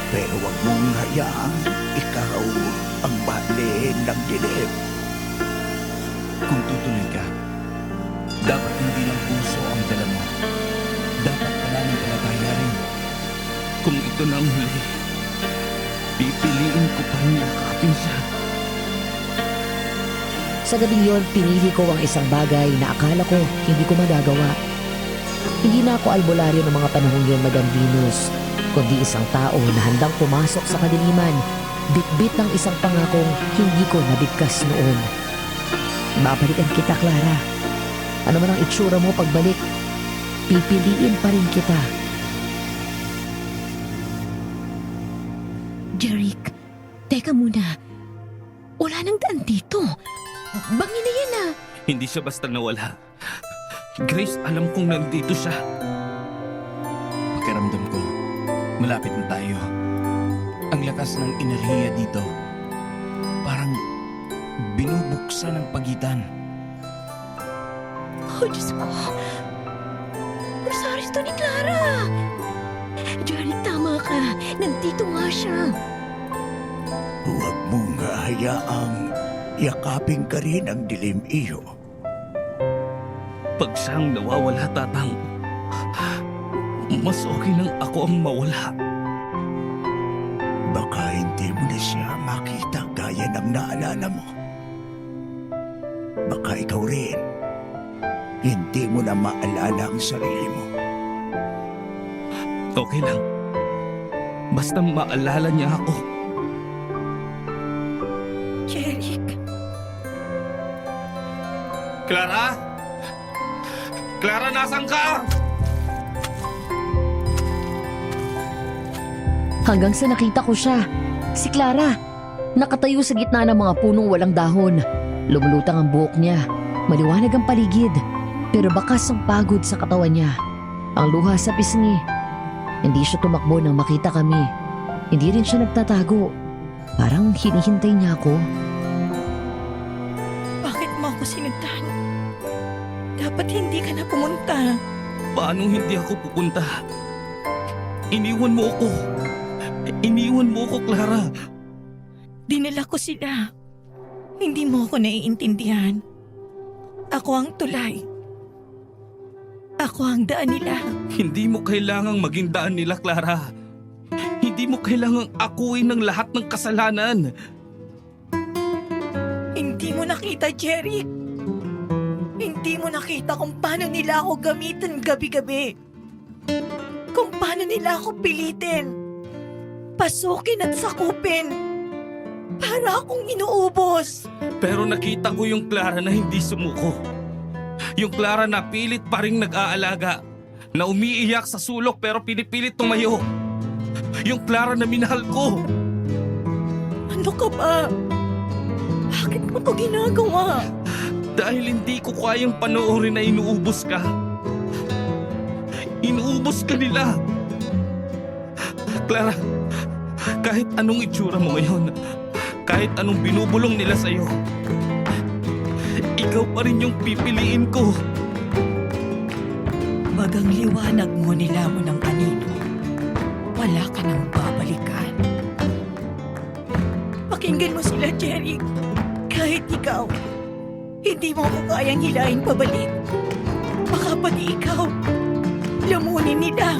Pero wag mong hayaang ikaw ang mahalin ng dilim. Kung tutuloy ka, dapat hindi lang puso ang dala mo. Dapat pananampalataya rin. Kung ito na ang huli, pipiliin ko pa rin yakapin siya. Sa gabing yon, pinili ko ang isang bagay na akala ko hindi ko magagawa. Hindi na ako albularyo ng mga panahong yun, Madam Venus, kundi isang tao na handang pumasok sa kadiliman, bitbit ng isang pangakong hindi ko nabigkas noon. Babalikan kita, Clara. Ano man ang itsura mo pagbalik, pipiliin pa rin kita. Jeric, teka muna. Wala nang daan dito. Bangin na yan ah. Hindi siya basta nawala. Grace, alam kong nandito siya. Pakiramdam ko, malapit na tayo. Ang lakas ng enerhiya dito, parang binubuksan ng pagitan. Oh, Diyos ko. Rosario to ni Clara. Jeric, tama ka. Nandito nga siya. Huwag mong hayaang yakapin ka rin ang dilim, iyo. Pag siyang nawawala, Tatang, mas okay nang ako ang mawala. Baka hindi mo na siya makita gaya ng naalala mo. Baka ikaw rin, hindi mo na maalala ang sarili mo. Okay lang. Basta maalala niya ako. Jeric, Clara? Clara, nasan ka? Hanggang sa nakita ko siya, si Clara. Nakatayo sa gitna ng mga punong walang dahon. Lumulutang ang buhok niya. Maliwanag ang paligid. Pero bakas ang pagod sa katawan niya. Ang luha sa pisngi. Hindi siya tumakbo nang makita kami. Hindi rin siya nagtatago. Parang hinihintay niya ako. bakit mo ako sinundan? Dapat hindi ka na pumunta. Paano hindi ako pupunta? Iniwan mo ako. Iniwan mo ako, Clara. Dinala ko sila. Hindi mo ako naiintindihan. Ako ang tulay. Ako ang daan nila. Hindi mo kailangang maging daan nila, Clara. Hindi mo kailangang akuin ng lahat ng kasalanan. Hindi mo nakita, Jeric. Hindi mo nakita kung paano nila ako gamitin gabi-gabi. Kung paano nila ako pilitin. Pasukin at sakupin. Para akong inuubos. Pero nakita ko yung Clara na hindi sumuko. Yung Clara na pilit pa rin nag-aalaga. Na umiiyak sa sulok pero pinipilit tumayo. Yung Clara na minahal ko. Ano ka ba? Bakit mo to ginagawa? Dahil hindi ko kayang panoorin na inuubos ka. Inuubos ka nila. Clara, kahit anong itsura mo ngayon, kahit anong binubulong nila sa'yo, ikaw pa rin yung pipiliin ko. Bagang liwanag mo nila mo ng kanino. Wala ka nang babalikan. Pakinggan mo sila, Jeric. Kahit ikaw, hindi mo ako kayang hilahin pabalik. Baka pati ikaw, lamunin nila.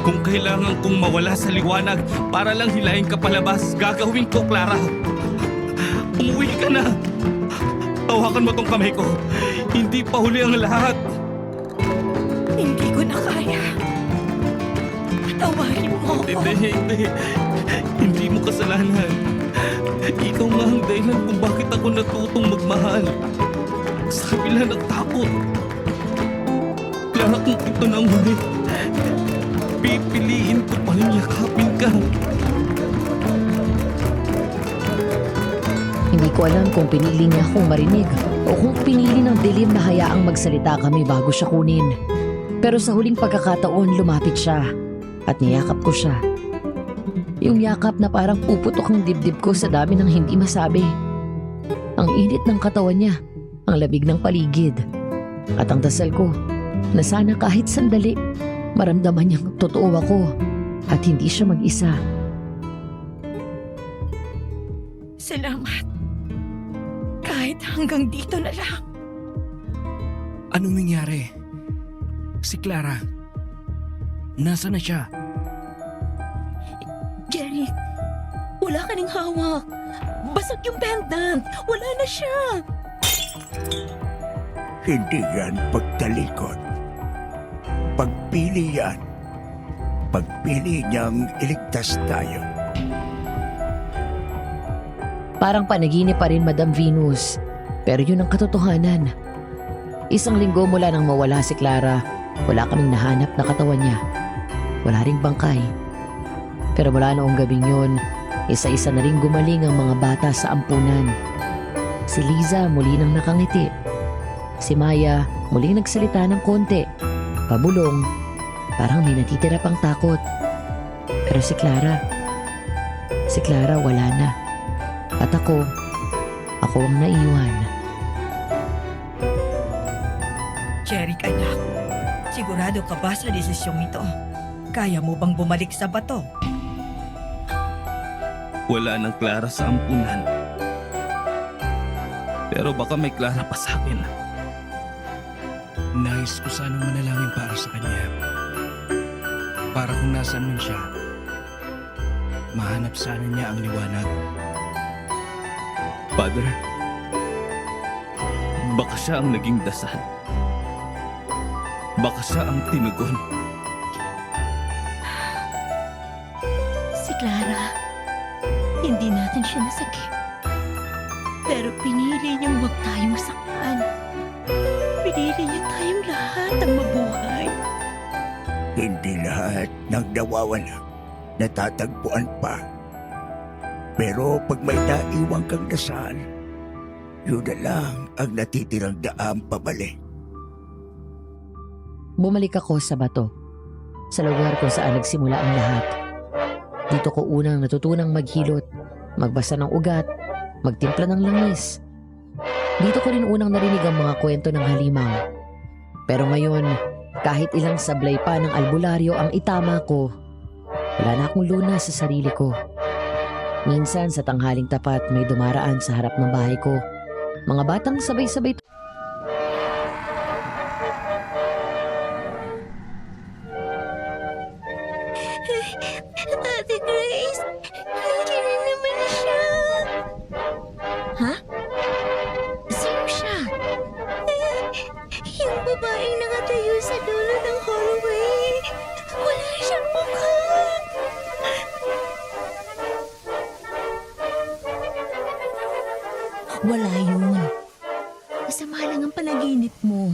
Kung kailangan kong mawala sa liwanag para lang hilahin ka palabas, gagawin ko, Clara. Umuwi ka na. Hawakan mo tong kamay ko. Hindi pa huli ang lahat. Hindi ko na kaya. Patawarin mo ako. Hindi. Hindi mo kasalanan. Ikaw nga ang dahilan kung bakit ako natutong magmahal. Sa kabila ng takot. Clara, kung ito na ang huli, pipiliin ko pa rin yakapin ka. Hindi ko alam kung pinili niya akong marinig o kung pinili ng dilim na hayaang magsalita kami bago siya kunin. Pero sa huling pagkakataon, lumapit siya at niyakap ko siya. Yung yakap na parang puputok ang dibdib ko sa dami ng hindi masabi. Ang init ng katawan niya, ang lamig ng paligid. At ang dasal ko, na sana kahit sandali, maramdaman niyang totoo ako at hindi siya mag-isa. Salamat. Kahit hanggang dito na lang. Anong nangyari? Si Clara. Nasaan na siya? Jerry, wala ka ning hawak. Basag yung pendant. Wala na siya. Hindi yan pagtalikod. Pagpili yan. Pagpili niyang iligtas tayo. Parang panaginip pa rin, Madam Venus. Pero yun ang katotohanan. Isang linggo mula nang mawala si Clara, wala kaming nahanap na katawan niya. Wala ring bangkay. Pero mula noong gabing yun, isa-isa na rin gumaling ang mga bata sa ampunan. Si Liza muli nang nakangiti. Si Maya muling nagsalita ng konti. Pabulong, parang may natitira pang takot. Pero si Clara wala na. At ako ang naiwan. Jeric anak, sigurado ka ba sa desisyong ito? Kaya mo bang bumalik sa bato? Wala nang Clara sa ampunan. Pero baka may Clara pa sa akin. Nais ko sanang manalangin para sa kanya. Para kung nasaan man siya, mahanap sana niya ang liwanag. Father, baka siya ang naging dasal. Baka siya ang tinugon. Si Clara, hindi natin siya nasakit. Pero pinili niyang huwag tayong saktan. Pinili niya tayong lahat ang mabuhay. Hindi lahat ng nawawala natatagpuan pa. Pero pag may naiwang kang dasal, yun na lang ang natitirang daang pabalik. Bumalik ako sa bato. Sa lugar kung saan nagsimula ang lahat. Dito ko unang natutunang maghilot, magbasa ng ugat, magtimpla ng langis. Dito ko rin unang narinig ang mga kwento ng halimaw. Pero ngayon, kahit ilang sablay pa ng albularyo ang itama ko, wala na akong lunas sa sarili ko. Minsan sa tanghaling tapat may dumaraan sa harap ng bahay ko. Mga batang sabay-sabay Ate Grace, nandiyan na naman siya. Ha? Sino siya? Yung babaeng nakatayo sa dulo ng hallway. Wala siyang mukha. Wala yun. Masama lang ang panaginip mo.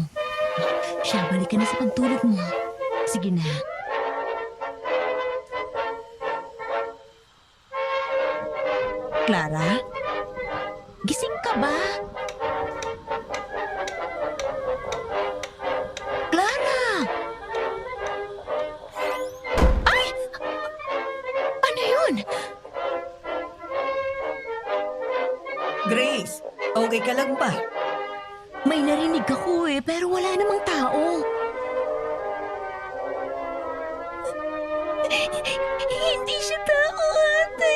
Siya, balik ka na sa pagtulog mo. Sige na. Clara? Gising ka ba? Clara! Ay! Ano yun? Grace, okay ka lang ba? May narinig ako pero wala namang tao. Hindi siya tao, ate.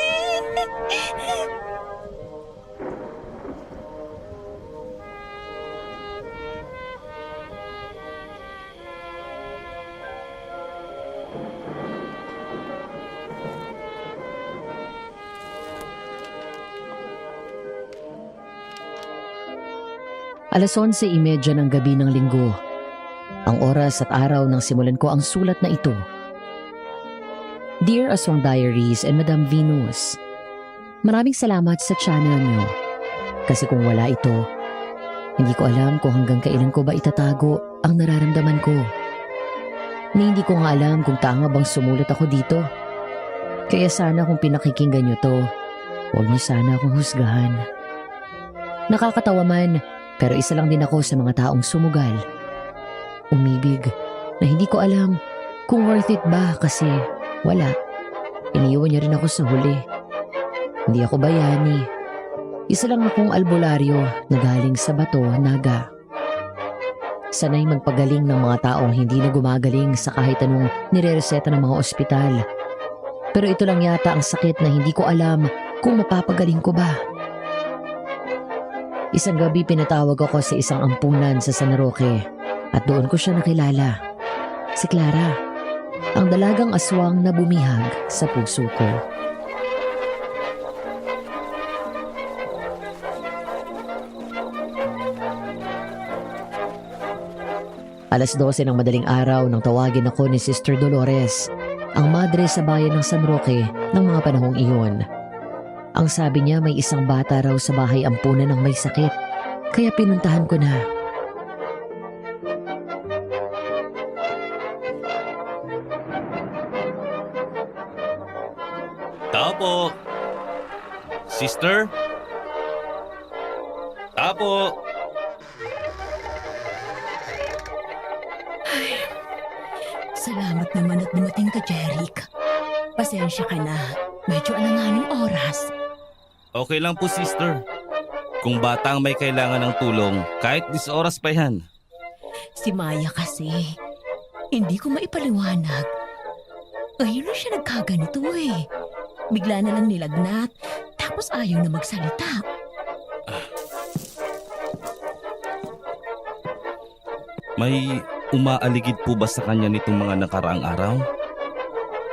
Alas 11:30 ng gabi ng linggo. Ang oras at araw nang simulan ko ang sulat na ito. Dear Aswang Diaries and Madam Venus, maraming salamat sa channel niyo. Kasi kung wala ito, hindi ko alam kung hanggang kailan ko ba itatago ang nararamdaman ko. Ni hindi ko nga alam kung tama bang sumulat ako dito. Kaya sana kung pinakikinggan niyo to, huwag niyo sana akong husgahan. Nakakatawa man, pero isa lang din ako sa mga taong sumugal. Umibig na hindi ko alam kung worth it ba kasi wala. Iniwan niya rin ako sa huli. Hindi ako bayani. Isa lang akong albularyo na galing sa bato, Naga. Sanay magpagaling ng mga taong hindi na gumagaling sa kahit anong nirereseta ng mga ospital. Pero ito lang yata ang sakit na hindi ko alam kung mapapagaling ko ba. Isang gabi pinatawag ako sa isang ampunan sa San Roque at doon ko siya nakilala. Si Clara, ang dalagang aswang na bumihag sa puso ko. Alas 12 ng madaling araw nang tawagin ako ni Sister Dolores, ang madre sa bayan ng San Roque ng mga panahong iyon. Ang sabi niya may isang bata raw sa bahay ampunan ng may sakit, kaya pinuntahan ko na. Tao po. Sister? Tao po. Salamat naman at dumating ka, Jeric. Pasensya ka na. Medyo alanganing oras. Okay lang po, sister. Kung batang may kailangan ng tulong, kahit 10 oras pa yan. Si Maya kasi, hindi ko maipaliwanag. Ngayon lang siya nagkaganito eh. Bigla na lang nilagnat, tapos ayaw na magsalita. May umaaligid po ba sa kanya nitong mga nakaraang araw?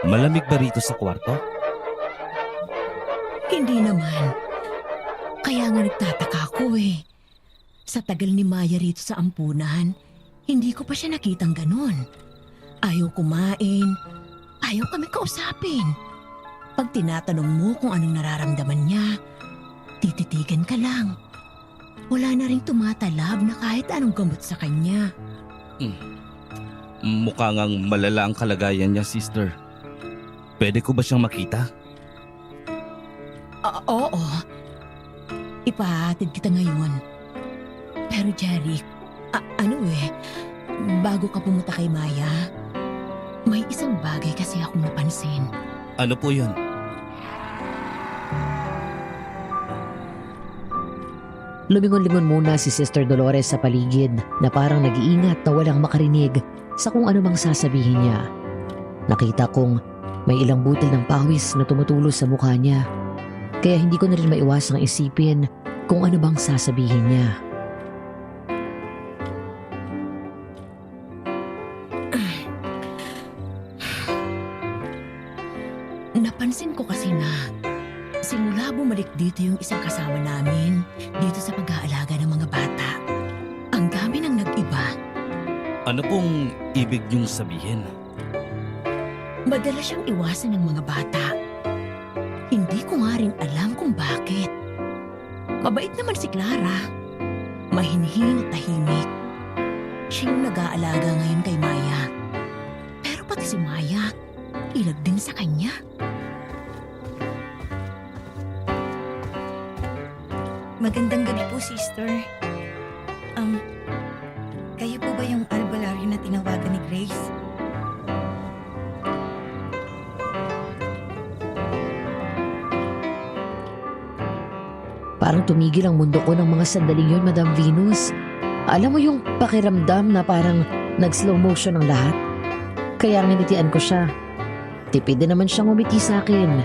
Malamig ba rito sa kwarto? Hindi naman. Kaya nga nagtataka ako eh. Sa tagal ni Maya rito sa ampunan, hindi ko pa siya nakitang ganon. Ayaw kumain, ayaw kami kausapin. Pag tinatanong mo kung anong nararamdaman niya, tititigan ka lang. Wala na ring tumatalab na kahit anong gamot sa kanya. Mukha ngang malala ang kalagayan niya, sister. Pwede ko ba siyang makita? Oo. Ipahatid kita ngayon. Pero Jeric, bago ka pumunta kay Maya, may isang bagay kasi akong napansin. Ano po yun? Lumingon-lingon muna si Sister Dolores sa paligid na parang nag-iingat na walang makarinig sa kung ano mang sasabihin niya. Nakita kong may ilang butil ng pawis na tumutulo sa mukha niya, kaya hindi ko na rin maiwasang isipin kung ano bang sasabihin niya. Napansin ko kasi na simula bumalik dito yung isang kasama namin dito sa pag-aalaga ng mga bata. Ang dami nang nag-iba. Ano pong ibig niyong sabihin? Madalas siyang iwasan ng mga bata. Hindi ko nga rin alam kung bakit. Mabait naman si Clara. Mahinhin at tahimik. Siya yung nag-aalaga ngayon kay Maya. Pero pati si Maya, ilag din sa kanya. Magandang gabi po, sister. Kayo po ba yung albularyo na tinawagan ni Grace? Parang tumigil ang mundo ko ng mga sandaling yun, Madam Venus. Alam mo yung pakiramdam na parang nag-slow motion ang lahat? Kaya nginitian ko siya. Tipid din naman siyang umiti sa akin.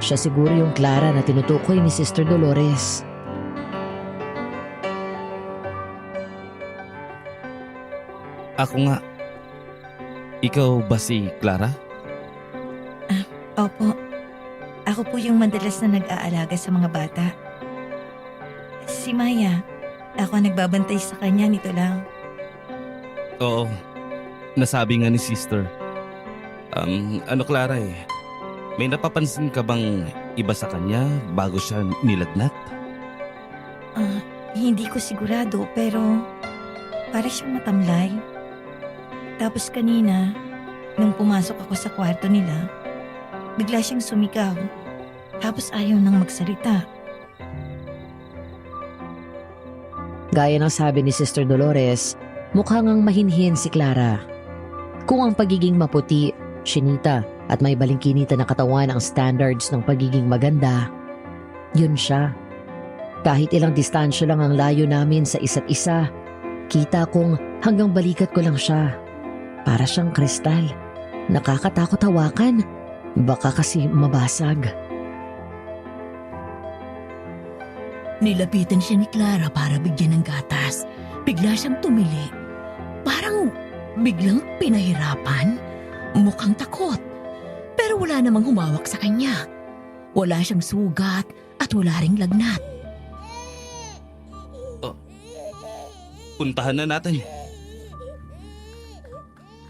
Siya siguro yung Clara na tinutukoy ni Sister Dolores. Ako nga. Ikaw ba si Clara? Opo. Ako po yung madalas na nag-aalaga sa mga bata. Si Maya, ako nagbabantay sa kanya nito lang. Oo. Nasabi nga ni sister. Clara may napapansin ka bang iba sa kanya bago siya nilagnat? Hindi ko sigurado pero para siyang matamlay. Tapos kanina, nung pumasok ako sa kwarto nila, bigla siyang sumigaw. Tapos ayaw nang magsalita. Gaya ng sabi ni Sister Dolores, mukha ngang mahinhin si Clara. Kung ang pagiging maputi, sinita at may balingkinita na katawan ang standards ng pagiging maganda, yun siya. Kahit ilang distansya lang ang layo namin sa isa't isa, kita kong hanggang balikat ko lang siya. Para siyang kristal. Nakakatakot hawakan. Baka kasi mabasag. Nilapitan siya ni Clara para bigyan ng gatas. Bigla siyang tumili. Parang biglang pinahirapan. Mukhang takot. Pero wala namang humawak sa kanya. Wala siyang sugat at wala ring lagnat. Puntahan na natin.